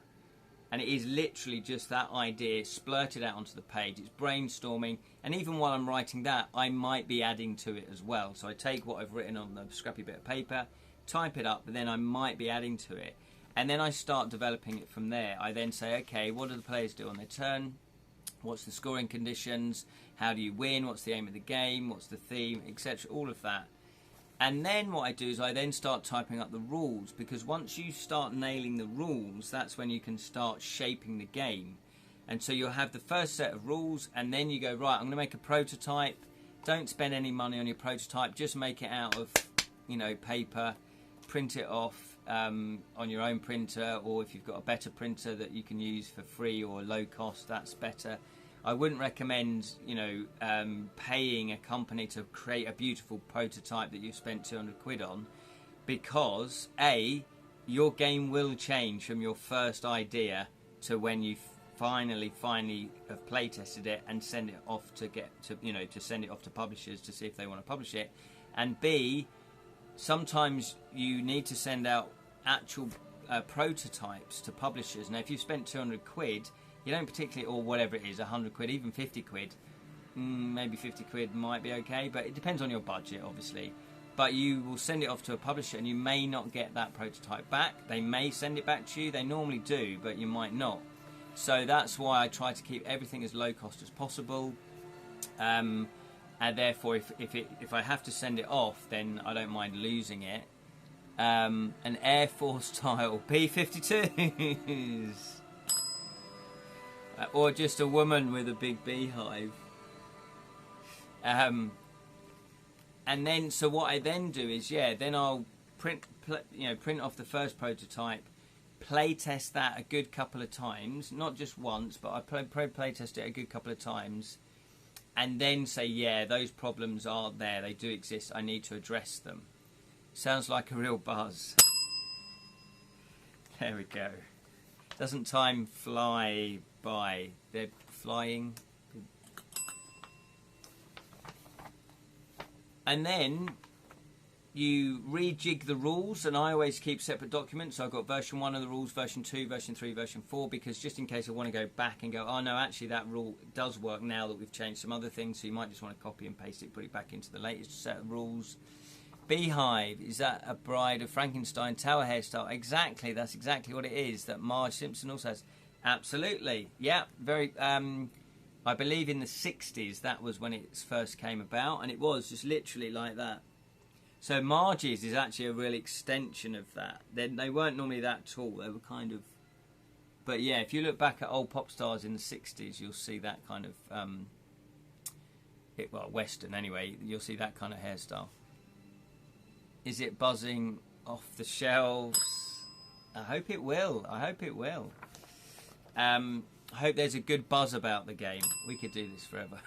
And it is literally just that idea splurted out onto the page. It's brainstorming, and even while I'm writing that, I might be adding to it as well. So I take what I've written on the scrappy bit of paper, type it up, but then I might be adding to it. And then I start developing it from there. I then say, okay, what do the players do on their turn? What's the scoring conditions? How do you win? What's the aim of the game? What's the theme? Etc. All of that. And then what I do is I then start typing up the rules, because once you start nailing the rules, that's when you can start shaping the game. And so you'll have the first set of rules, and then you go, right, I'm going to make a prototype. Don't spend any money on your prototype. Just make it out of, paper. Print it off on your own printer, or if you've got a better printer that you can use for free or low cost, that's better. I wouldn't recommend, paying a company to create a beautiful prototype that you've spent 200 quid on, because A, your game will change from your first idea to when you finally have play tested it and send it off to send it off to publishers to see if they want to publish it. And B, sometimes you need to send out actual prototypes to publishers. Now, if you've spent 200 quid, you don't particularly, or whatever it is, 100 quid, even 50 quid, maybe 50 quid might be okay, but it depends on your budget, obviously. But you will send it off to a publisher, and you may not get that prototype back. They may send it back to you. They normally do, but you might not. So that's why I try to keep everything as low cost as possible. And therefore, if I have to send it off, then I don't mind losing it. An Air Force style P-52s. Or just a woman with a big beehive. And then, so what I then do is, then I'll print off the first prototype, play test that a good couple of times, not just once, but I play test it a good couple of times, and then say, those problems are there, they do exist, I need to address them. Sounds like a real buzz. There we go. Doesn't time fly by? They're flying. And then you rejig the rules, and I always keep separate documents. So I've got version 1 of the rules, version 2, version 3, version 4, because just in case I want to go back and go, oh no, actually that rule does work now that we've changed some other things, so you might just want to copy and paste it, put it back into the latest set of rules. Beehive, is that a Bride of Frankenstein tower hairstyle? Exactly, that's exactly what it is, that Marge Simpson also has. Absolutely, yeah, very, I believe in the 60s, that was when it first came about, and it was just literally like that. So Marge's is actually a real extension of that. They weren't normally that tall, they were kind of, but yeah, if you look back at old pop stars in the 60s, you'll see that kind of, Western anyway, you'll see that kind of hairstyle. Is it buzzing off the shelves? I hope it will. I hope it will. I hope there's a good buzz about the game. We could do this forever.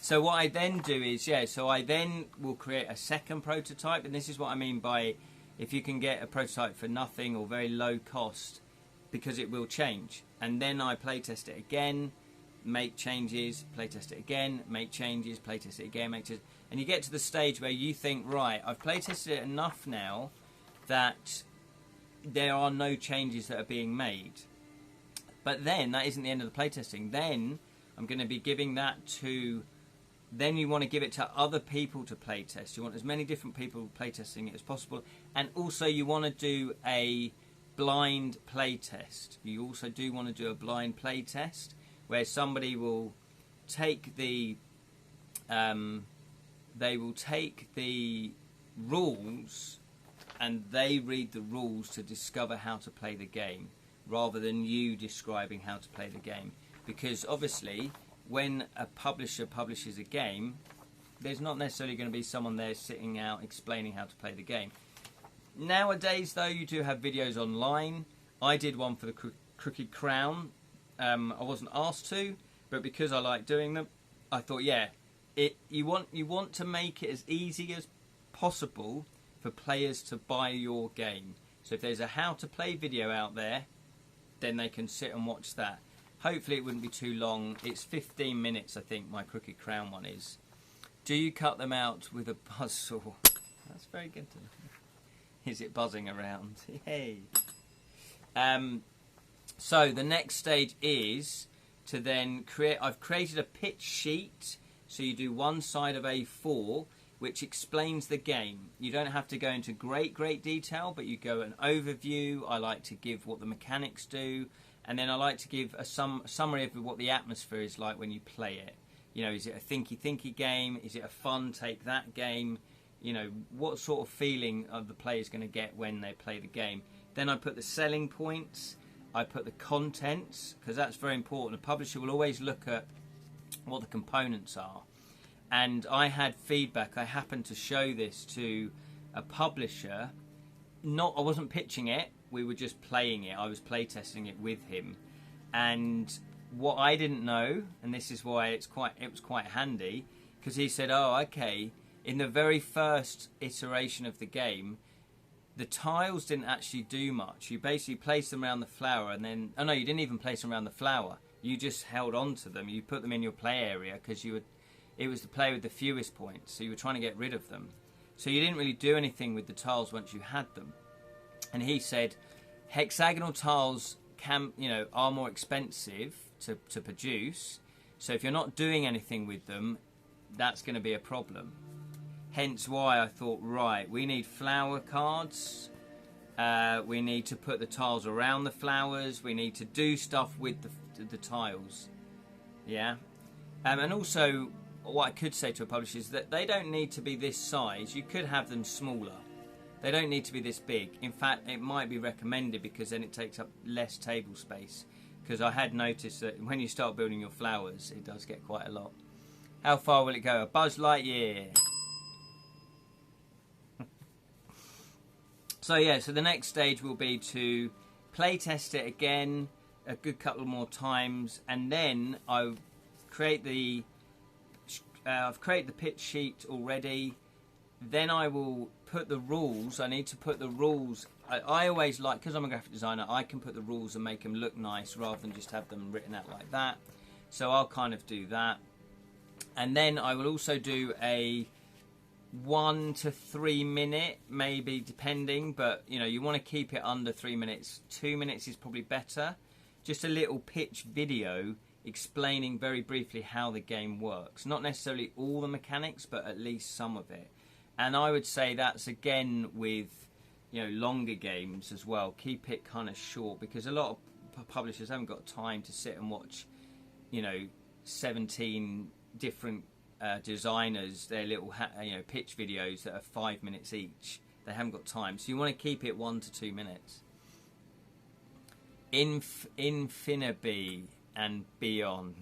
So what I then do is, so I then will create a second prototype. And this is what I mean by if you can get a prototype for nothing or very low cost, because it will change. And then I playtest it again, make changes, playtest it again, make changes, playtest it again, make changes. And you get to the stage where you think, right, I've playtested it enough now that there are no changes that are being made. But then that isn't the end of the playtesting. Then I'm going to be giving that to... Then you want to give it to other people to playtest. You want as many different people playtesting it as possible. And also you want to do a blind playtest. You also do want to do a blind playtest where somebody will take the... they will take the rules and they read the rules to discover how to play the game, rather than you describing how to play the game. Because obviously, when a publisher publishes a game, there's not necessarily going to be someone there sitting out explaining how to play the game. Nowadays, though, you do have videos online. I did one for the Crooked Crown. I wasn't asked to, but because I like doing them, I thought, yeah, you want to make it as easy as possible for players to buy your game. So if there's a how to play video out there, then they can sit and watch that. Hopefully it wouldn't be too long. It's 15 minutes, I think, my Crooked Crown one is. Do you cut them out with a buzzsaw? That's very good. Is it buzzing around? Yay. So the next stage is to then create... I've created a pitch sheet. So you do one side of A4, which explains the game. You don't have to go into great detail, but you go an overview. I like to give what the mechanics do, and then I like to give a summary of what the atmosphere is like when you play it. You know, is it a thinky game? Is it a fun take that game? You know, what sort of feeling are the players going to get when they play the game? Then I put the selling points. I put the contents, because that's very important. A publisher will always look at what the components are. And I had feedback. I happened to show this to a publisher. I wasn't pitching it. We were just playing it. I was playtesting it with him. And what I didn't know, and this is why it was quite handy, because he said, "Oh, okay. In the very first iteration of the game, the tiles didn't actually do much. You basically placed them around the flower, and then no, you didn't even place them around the flower. You just held on to them. You put them in your play area because it was the player with the fewest points, so you were trying to get rid of them. So you didn't really do anything with the tiles once you had them." And he said, hexagonal tiles are more expensive to produce. So if you're not doing anything with them, that's going to be a problem. Hence why I thought, right, we need flower cards. We need to put the tiles around the flowers. We need to do stuff with the tiles. Yeah. And also, what I could say to a publisher is that they don't need to be this size. You could have them smaller. They don't need to be this big. In fact, it might be recommended because then it takes up less table space. Because I had noticed that when you start building your flowers, it does get quite a lot. How far will it go? A Buzz Lightyear. So yeah, so the next stage will be to play test it again a good couple more times, and then I've created the pitch sheet already. Then I will put the rules. I need to put the rules. I always like, because I'm a graphic designer, I can put the rules and make them look nice rather than just have them written out like that. So I'll kind of do that. And then I will also do a 1 to 3 minute, maybe, depending, but you know, you want to keep it under 3 minutes. 2 minutes is probably better. Just a little pitch video explaining very briefly how the game works. Not necessarily all the mechanics, but at least some of it. And I would say that's again with, you know, longer games as well. Keep it kind of short, because a lot of publishers haven't got time to sit and watch, you know, 17 different designers, their little pitch videos that are 5 minutes each. They haven't got time, so you want to keep it 1 to 2 minutes. Infinity and beyond.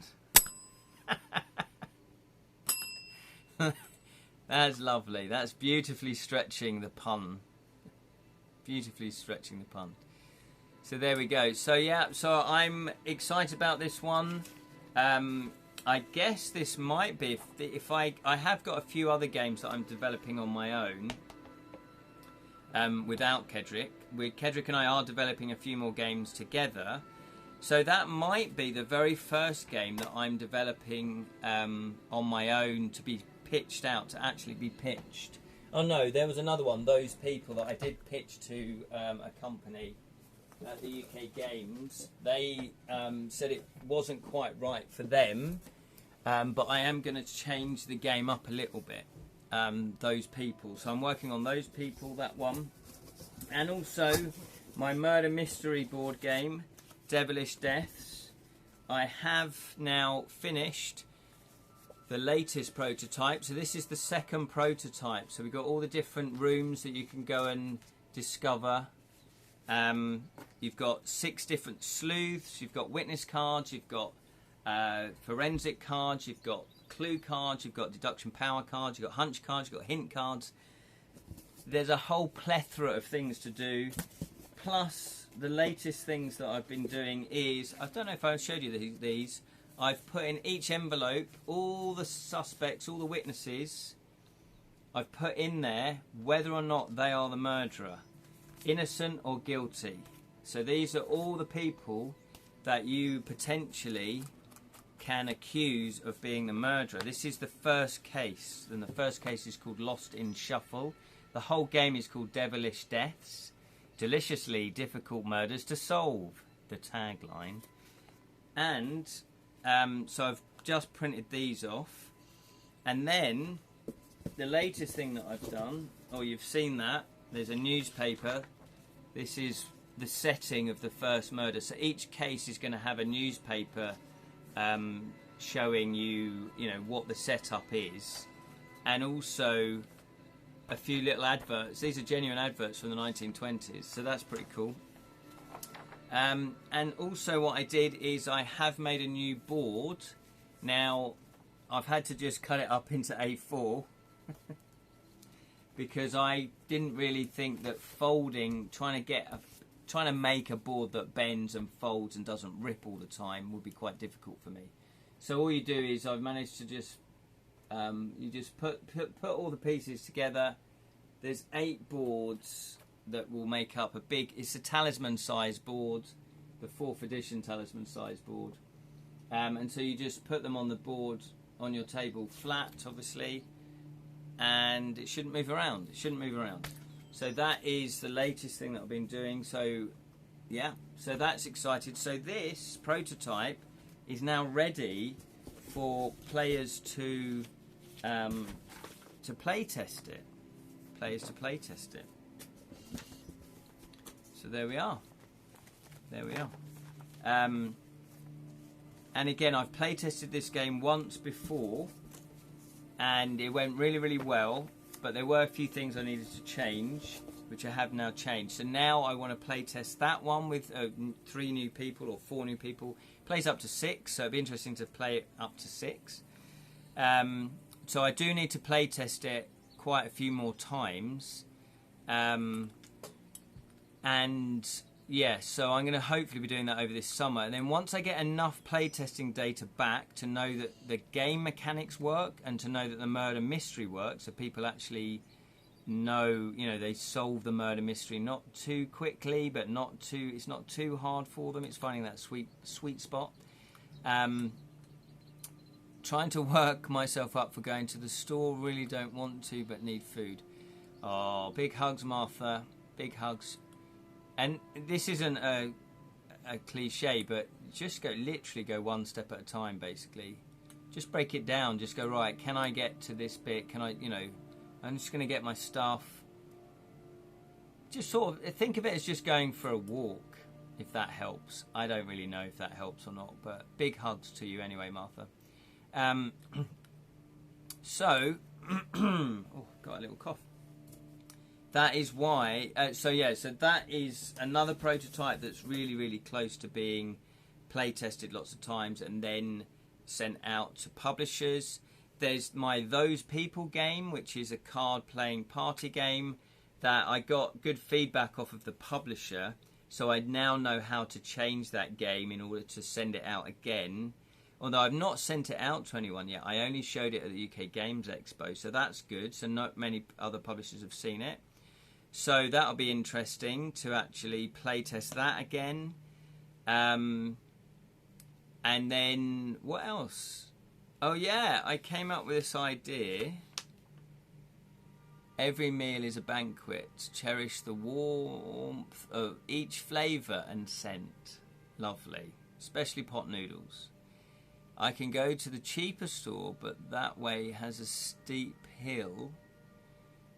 That's lovely. That's beautifully stretching the pun. Beautifully stretching the pun. So there we go. So yeah, so I'm excited about this one. I guess this might be, if I have got a few other games that I'm developing on my own without Kedrick. Kedrick and I are developing a few more games together. So that might be the very first game that I'm developing on my own to be pitched out, to actually be pitched. Oh no, there was another one, Those People, that I did pitch to a company. at the UK Games, they said it wasn't quite right for them, but I am going to change the game up a little bit. Those people, so I'm working on those people, that one, and also my murder mystery board game, Devilish Deaths. I have now finished the latest prototype, so this is the second prototype. So we've got all the different rooms that you can go and discover. You've got 6 different sleuths, you've got witness cards, you've got forensic cards, you've got clue cards, you've got deduction power cards, you've got hunch cards, you've got hint cards. There's a whole plethora of things to do. Plus, the latest things that I've been doing is, I don't know if I showed you these, I've put in each envelope all the suspects, all the witnesses. I've put in there whether or not they are the murderer, innocent or guilty. So these are all the people that you potentially can accuse of being the murderer. This is the first case, and the first case is called Lost in Shuffle. The whole game is called Devilish Deaths, deliciously difficult murders to solve, the tagline. And so I've just printed these off, and then the latest thing that I've done, oh, you've seen that, there's a newspaper. This is the setting of the first murder. So each case is going to have a newspaper showing you, what the setup is, and also a few little adverts. These are genuine adverts from the 1920s, so that's pretty cool. And also what I did is I have made a new board. Now, I've had to just cut it up into A4 because I didn't really think that folding, trying to make a board that bends and folds and doesn't rip all the time would be quite difficult for me. So all you do is I've managed to just you just put all the pieces together. There's 8 boards that will make up it's a talisman size board, the 4th edition talisman size board, and so you just put them on the board on your table flat, obviously, and it shouldn't move around. So that is the latest thing that I've been doing. So yeah, so that's excited. So this prototype is now ready for players to play test it. So there we are. And again, I've play tested this game once before, and it went really, really well. But there were a few things I needed to change, which I have now changed. So now I want to play test that one with 3 new people or 4 new people. It plays up to 6, so it'd be interesting to play it up to 6. So I do need to play test it quite a few more times. And yeah, so I'm going to hopefully be doing that over this summer. And then once I get enough playtesting data back to know that the game mechanics work and to know that the murder mystery works, so people actually know, they solve the murder mystery not too quickly, but it's not too hard for them. It's finding that sweet spot. Trying to work myself up for going to the store. Really don't want to, but need food. Oh, big hugs, Martha. Big hugs. And this isn't a cliche, but just literally go one step at a time, basically. Just break it down. Just go, right, can I get to this bit? Can I, I'm just going to get my stuff. Just sort of think of it as just going for a walk, if that helps. I don't really know if that helps or not, but big hugs to you anyway, Martha. So, oh, got a little cough. That is why, so that is another prototype that's really, really close to being play tested lots of times and then sent out to publishers. There's my Those People game, which is a card playing party game that I got good feedback off of the publisher. So I now know how to change that game in order to send it out again. Although I've not sent it out to anyone yet. I only showed it at the UK Games Expo, so that's good. So not many other publishers have seen it. So that'll be interesting to actually play test that again. And then what else? Oh yeah, I came up with this idea. Every meal is a banquet. Cherish the warmth of each flavour and scent. Lovely. Especially pot noodles. I can go to the cheaper store, but that way has a steep hill.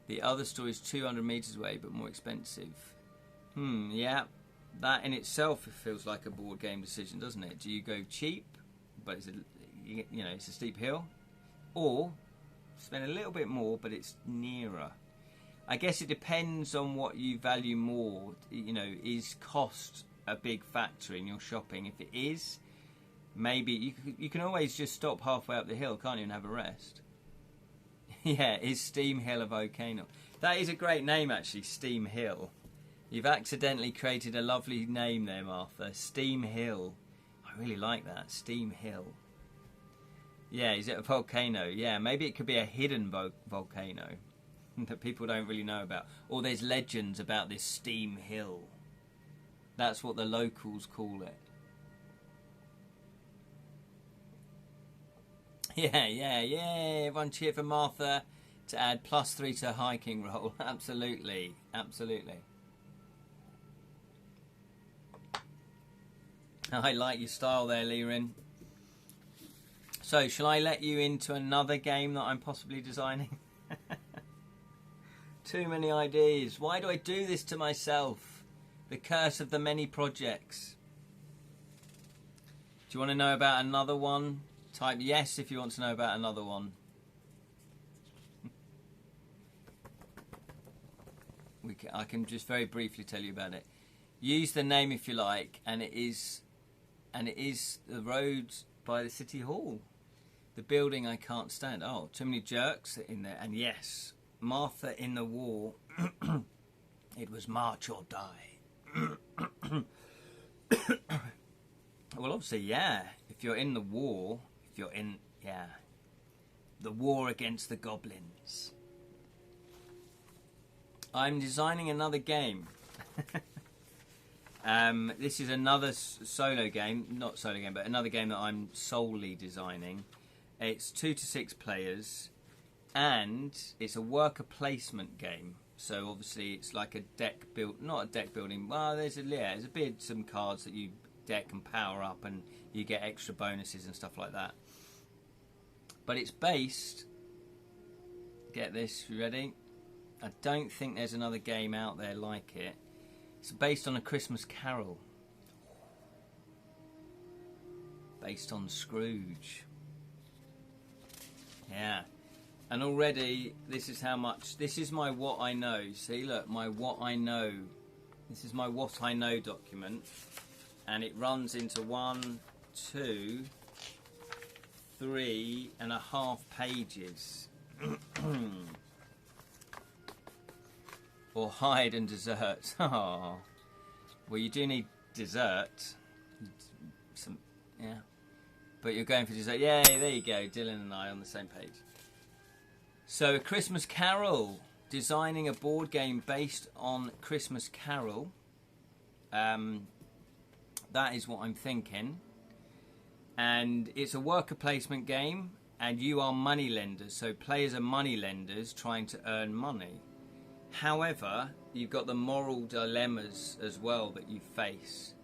The other store is 200 metres away, but more expensive. Yeah. That in itself feels like a board game decision, doesn't it? Do you go cheap, but it's it's a steep hill? Or spend a little bit more, but it's nearer? I guess it depends on what you value more. Is cost a big factor in your shopping? If it is, maybe you can always just stop halfway up the hill, can't you, and have a rest? Yeah, is Steam Hill a volcano? That is a great name, actually, Steam Hill. You've accidentally created a lovely name there, Martha. Steam Hill. I really like that, Steam Hill. Yeah, is it a volcano? Yeah, maybe it could be a hidden volcano that people don't really know about. Or there's legends about this Steam Hill. That's what the locals call it. Yeah. Everyone cheer for Martha to add +3 to her hiking roll. Absolutely. I like your style there, Lirin. So, shall I let you into another game that I'm possibly designing? Too many ideas. Why do I do this to myself? The curse of the many projects. Do you want to know about another one? Type yes if you want to know about another one. I can just very briefly tell you about it. Use the name if you like, and it is the road by the City Hall. The building I can't stand. Oh, too many jerks in there. And yes, Martha in the war. It was march or die. Well, obviously, yeah. If you're in the war, the war against the goblins. I'm designing another game. This is another solo game, not solo game, but another game that I'm solely designing. It's 2 to 6 players, and it's a worker placement game. So obviously it's like a deck build, not a deck building. Well, there's a bit some cards that you deck and power up, and you get extra bonuses and stuff like that. But it's based. Get this, you ready? I don't think there's another game out there like it. It's based on A Christmas Carol. Based on Scrooge. Yeah. And already, this is how much... This is my what I know. See, look, my what I know. This is my what I know document. And it runs into 1, 2, 3.5 pages. Or hide and dessert. Oh. Well, you do need dessert. Yeah. But you're going for dessert. Yay, there you go. Dylan and I on the same page. So, A Christmas Carol. Designing a board game based on Christmas Carol. That is what I'm thinking. And it's a worker placement game. And you are money lenders. So, players are money lenders trying to earn money. However, you've got the moral dilemmas as well that you face.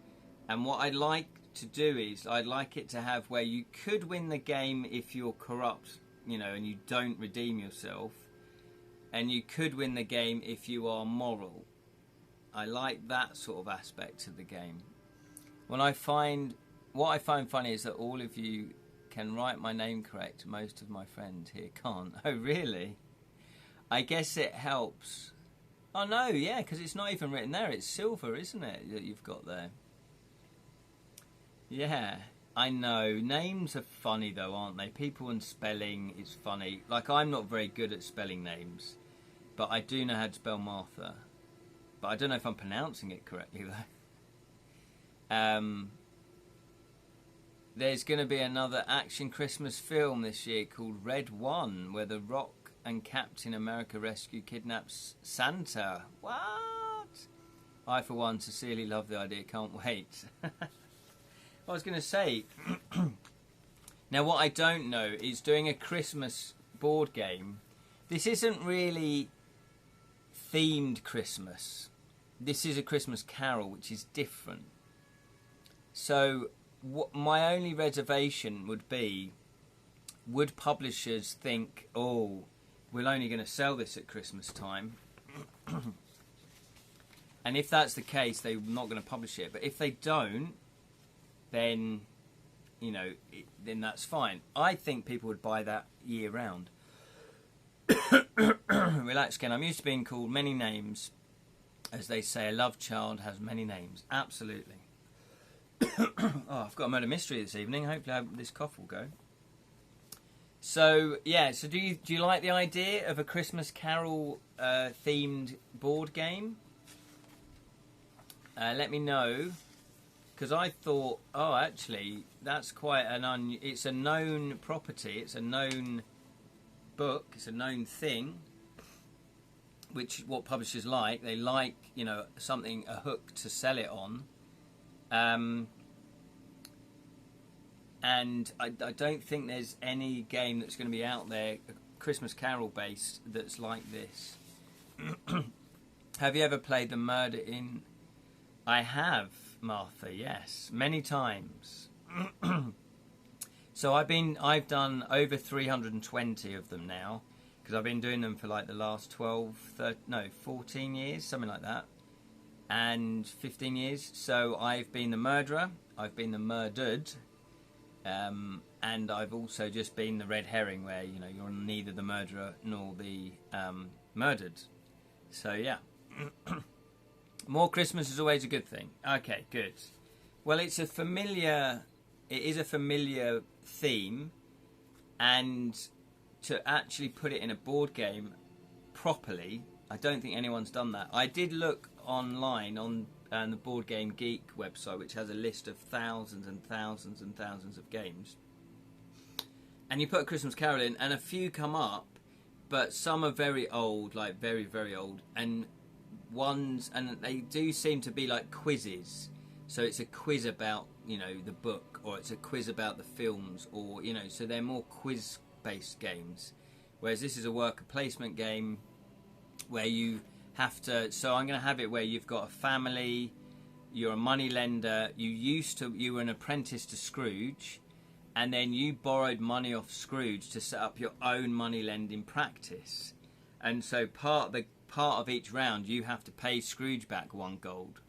And what I'd like to do is, I'd like it to have where you could win the game if you're corrupt, and you don't redeem yourself. And you could win the game if you are moral. I like that sort of aspect of the game. What I find funny is that all of you can write my name correct. Most of my friends here can't. Oh, really? I guess it helps. Oh, no, yeah, because it's not even written there. It's silver, isn't it, that you've got there? Yeah, I know. Names are funny, though, aren't they? People and spelling is funny. Like, I'm not very good at spelling names, but I do know how to spell Martha. But I don't know if I'm pronouncing it correctly, though. There's going to be another action Christmas film this year called Red One, where The Rock and Captain America rescue kidnaps Santa. What? I, for one, sincerely love the idea. Can't wait. I was going to say, now what I don't know is doing a Christmas board game. This isn't really themed Christmas. This is a Christmas Carol, which is different. So my only reservation would be, would publishers think, oh, we're only going to sell this at Christmas time? And if that's the case, they're not going to publish it. But if they don't, then, you know, then that's fine. I think people would buy that year round. Relax, Ken. I'm used to being called many names. As they say, a love child has many names. Absolutely. Oh, I've got a murder mystery this evening. Hopefully this cough will go. So, yeah. So do you like the idea of a Christmas Carol themed board game? Let me know. Because I thought, oh, actually, that's quite an it's a known property. It's a known book. It's a known thing. Which what publishers like. They like, you know, something, a hook to sell it on. And I don't think there's any game that's going to be out there, Christmas Carol based, that's like this. Have you ever played the Murder in... I have, Martha, yes, many times. So I've done over 320 of them now, because I've been doing them for like the last 14 years, something like that, and 15 years. So I've been the murderer, I've been the murdered, and I've also just been the red herring, where, you know, you're neither the murderer nor the murdered. So yeah. More Christmas is always a good thing. Okay, good. Well, it is a familiar theme, and to actually put it in a board game properly, I don't think anyone's done that. I did look online on the Board Game Geek website, which has a list of thousands and thousands and thousands of games. And you put a Christmas Carol in, and a few come up, but some are very old, like very, very old, and they do seem to be like quizzes. So it's a quiz about, you know, the book, or it's a quiz about the films, or, you know, so they're more quiz-based games. Whereas this is a worker placement game where you have to... So I'm going to have it where you've got a family, you're a money lender, you were an apprentice to Scrooge, and then you borrowed money off Scrooge to set up your own money lending practice. And so part of each round, you have to pay Scrooge back 1 gold.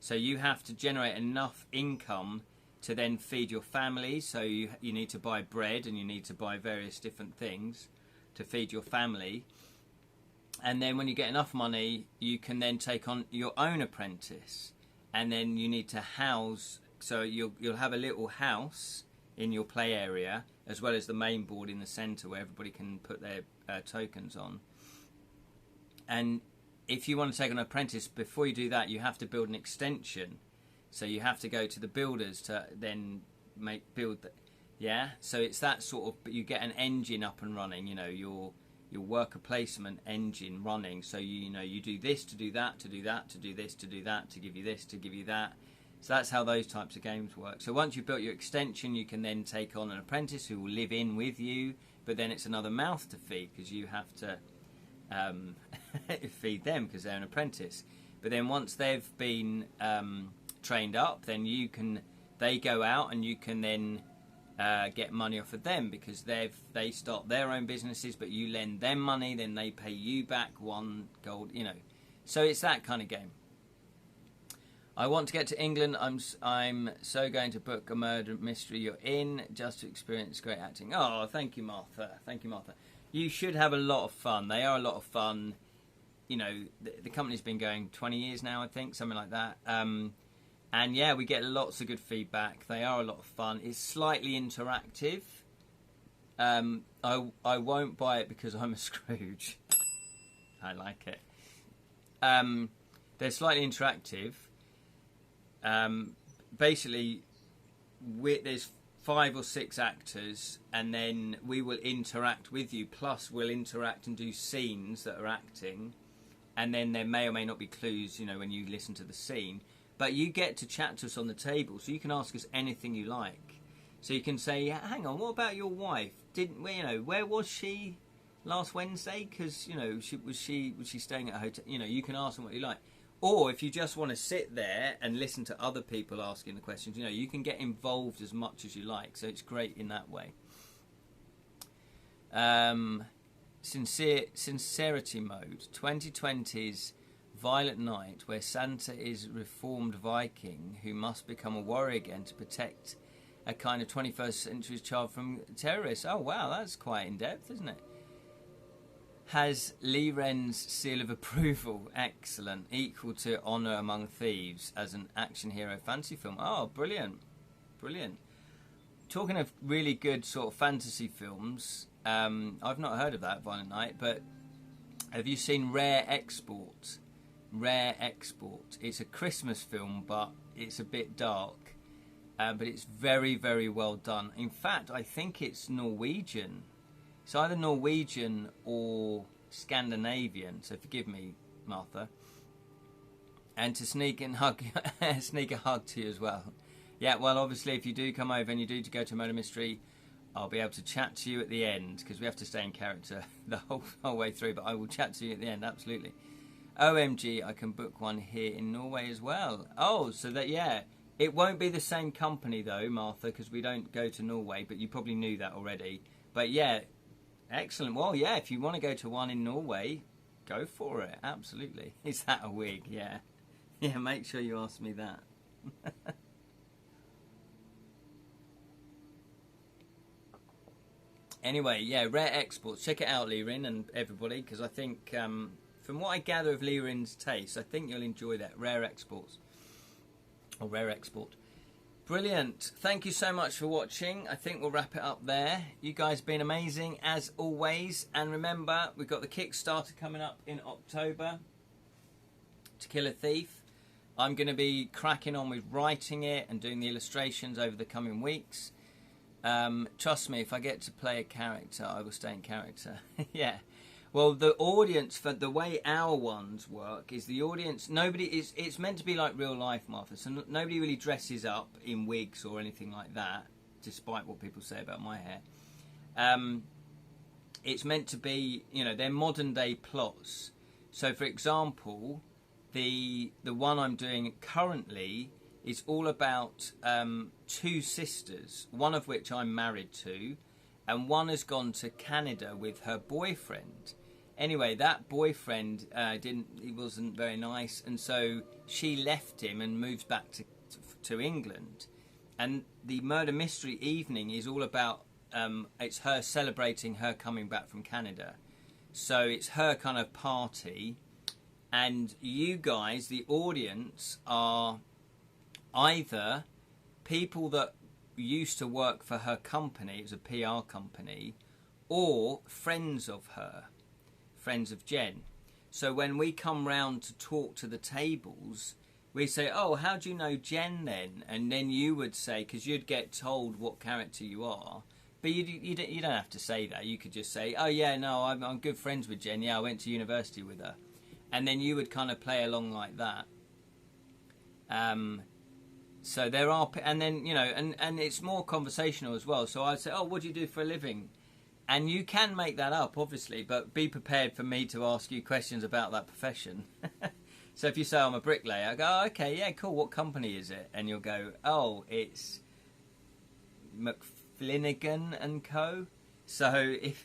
So you have to generate enough income to then feed your family. So you need to buy bread, and you need to buy various different things to feed your family. And then when you get enough money, you can then take on your own apprentice. And then you need to house, so you'll have a little house in your play area, as well as the main board in the centre where everybody can put their tokens on. And if you want to take on an apprentice, before you do that, you have to build an extension. So you have to go to the builders to then yeah. So it's that sort of, but you get an engine up and running. You know, your worker placement engine running. So you do this to do that, to do that, to do this, to do that, to give you this, to give you that. So that's how those types of games work. So once you've built your extension, you can then take on an apprentice who will live in with you. But then it's another mouth to feed, because you have to feed them because they're an apprentice. But then once they've been trained up, then they go out, and you can then get money off of them, because they start their own businesses, but you lend them money, then they pay you back 1 gold, you know. So it's that kind of game. I want to get to England. I'm so going to book a murder mystery you're in, just to experience great acting. Oh, thank you, Martha. Thank you, Martha. You should have a lot of fun. They are a lot of fun. You know, the company's been going 20 years now, I think, something like that. And yeah, we get lots of good feedback. They are a lot of fun. It's slightly interactive. I won't buy it because I'm a Scrooge. I like it. They're slightly interactive. Basically, there's 5 or 6 actors, and then we will interact with you. Plus, we'll interact and do scenes that are acting, and then there may or may not be clues, you know, when you listen to the scene. But you get to chat to us on the table, so you can ask us anything you like. So you can say, "Hang on, what about your wife? Where was she? last Wednesday? Because, you know, was she staying at a hotel? You know, you can ask them what you like. Or if you just want to sit there and listen to other people asking the questions, you know, you can get involved as much as you like. So it's great in that way. Sincerity mode. 2020's Violet Knight, where Santa is reformed Viking who must become a warrior again to protect a kind of 21st century child from terrorists. Oh, wow, that's quite in-depth, isn't it? Has Lee Wren's seal of approval. Excellent. Equal to Honour Among Thieves as an action hero fantasy film. Oh, brilliant. Brilliant. Talking of really good sort of fantasy films, I've not heard of that, Violent Night, but have you seen Rare Export? Rare Export. It's a Christmas film, but it's a bit dark. But it's very, very well done. In fact, I think it's Norwegian. It's either Norwegian or Scandinavian, so forgive me, Martha. And to sneak a hug to you as well. Yeah, well, obviously, if you do come over and you do to go to Murder Mystery, I'll be able to chat to you at the end, because we have to stay in character the whole way through, but I will chat to you at the end, absolutely. OMG, I can book one here in Norway as well. Oh, so that, yeah. It won't be the same company, though, Martha, because we don't go to Norway, but you probably knew that already. But, yeah, excellent. Well, yeah, if you want to go to one in Norway, go for it, absolutely. Is that a wig? Yeah. Yeah, make sure you ask me that. Anyway, yeah, Rare Exports. Check it out, Lirin and everybody, because I think, from what I gather of Lirin's taste, I think you'll enjoy that. Rare Exports. Or Rare Export. Brilliant. Thank you so much for watching. I think we'll wrap it up there. You guys have been amazing, as always. And remember, we've got the Kickstarter coming up in October. To Kill a Thief. I'm going to be cracking on with writing it and doing the illustrations over the coming weeks. Trust me, if I get to play a character, I will stay in character. Yeah. Well, the audience, for the way our ones work, is the audience, it's meant to be like real life, Martha, so nobody really dresses up in wigs or anything like that, despite what people say about my hair. It's meant to be, you know, they're modern day plots. So, for example, the one I'm doing currently is all about two sisters, one of which I'm married to, and one has gone to Canada with her boyfriend. Anyway, that boyfriend he wasn't very nice, and so she left him and moved back to England. And the murder mystery evening is all about it's her celebrating her coming back from Canada. So it's her kind of party, and you guys, the audience, are either people that used to work for her company, it was a PR company, or friends of her, friends of Jen. So when we come round to talk to the tables, we say, oh, how do you know Jen then? And then you would say, because you'd get told what character you are, but you don't have to say that. You could just say, oh yeah, no, I'm good friends with Jen, yeah, I went to university with her. And then you would kind of play along like that. So there are, and then, you know, and it's more conversational as well. So I'd say, oh, what do you do for a living? And you can make that up, obviously, but be prepared for me to ask you questions about that profession. So if you say I'm a bricklayer, I go, oh, okay, yeah, cool, what company is it? And you'll go, oh, it's McFlinigan and Co. So if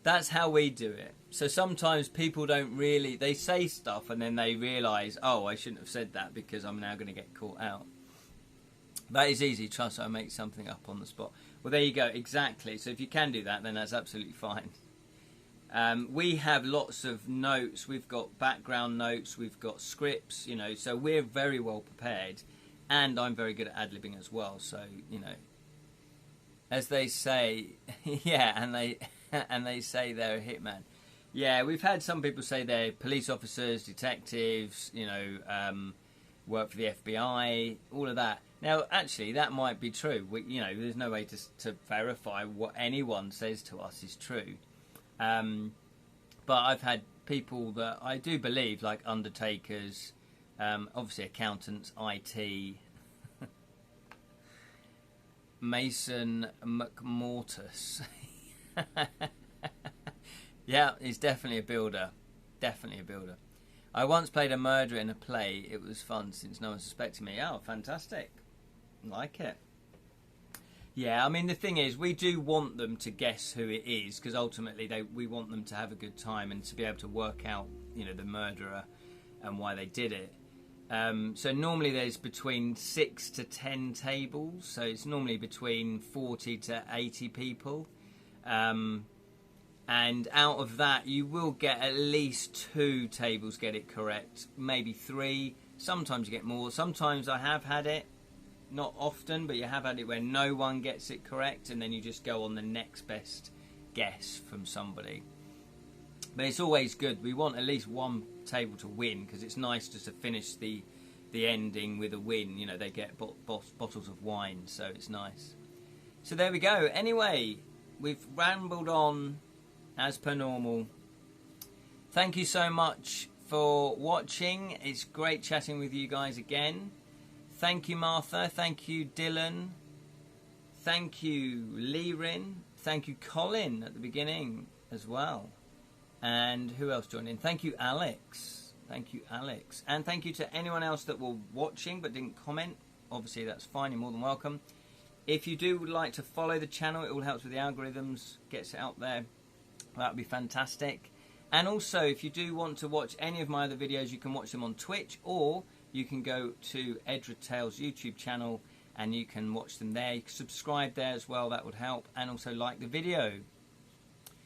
that's how we do it. So sometimes people don't really, they say stuff and then they realise, oh, I shouldn't have said that because I'm now going to get caught out. That is easy, trust me, I make something up on the spot. Well, there you go, exactly. So if you can do that, then that's absolutely fine. We have lots of notes, we've got background notes, we've got scripts, you know, so we're very well prepared. And I'm very good at ad-libbing as well, so, you know. As they say, yeah, and they say they're a hitman. Yeah, we've had some people say they're police officers, detectives, you know, work for the FBI, all of that. Now, actually, that might be true. You know, there's no way to verify what anyone says to us is true. But I've had people that I do believe, like undertakers, obviously accountants, IT, Mason McMortus. Yeah, he's definitely a builder. Definitely a builder. I once played a murderer in a play. It was fun since no one suspected me. Oh, fantastic. Like it. Yeah, I mean, the thing is, we do want them to guess who it is, because ultimately we want them to have a good time and to be able to work out, you know, the murderer and why they did it. So normally there's between 6 to 10 tables, so it's normally between 40 to 80 people. And out of that, you will get at least 2 tables get it correct, maybe 3. Sometimes you get more. Sometimes I have had it. Not often, but you have had it where no one gets it correct, and then you just go on the next best guess from somebody. But it's always good. We want at least one table to win, because it's nice just to finish the ending with a win. You know, they get bottles of wine, so it's nice. So there we go. Anyway, we've rambled on as per normal. Thank you so much for watching. It's great chatting with you guys again. Thank you, Martha. Thank you, Dylan. Thank you, Lirin. Thank you, Colin, at the beginning as well. And who else joined in? Thank you, Alex. Thank you, Alex. And thank you to anyone else that were watching but didn't comment. Obviously, that's fine. You're more than welcome. If you would like to follow the channel, it all helps with the algorithms, gets it out there. That would be fantastic. And also, if you do want to watch any of my other videos, you can watch them on Twitch, or you can go to Edra Tales YouTube channel and you can watch them there. You can subscribe there as well, that would help, and also like the video.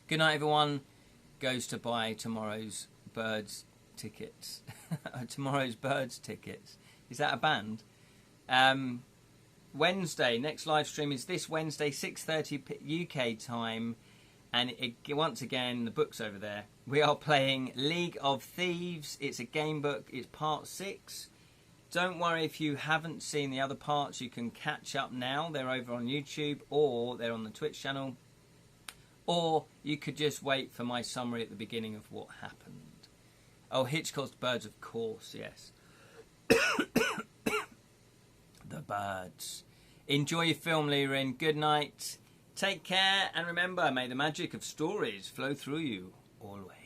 Good night, everyone. Goes to buy tomorrow's Birds tickets. Tomorrow's Birds tickets. Is that a band? Wednesday, next live stream is this Wednesday, 6:30 UK time. And once again, the book's over there. We are playing League of Thieves. It's a game book. It's part 6. Don't worry if you haven't seen the other parts. You can catch up now. They're over on YouTube, or they're on the Twitch channel. Or you could just wait for my summary at the beginning of what happened. Oh, Hitchcock's Birds, of course, yes. The birds. Enjoy your film, Lirin. Good night. Take care, and remember, may the magic of stories flow through you always.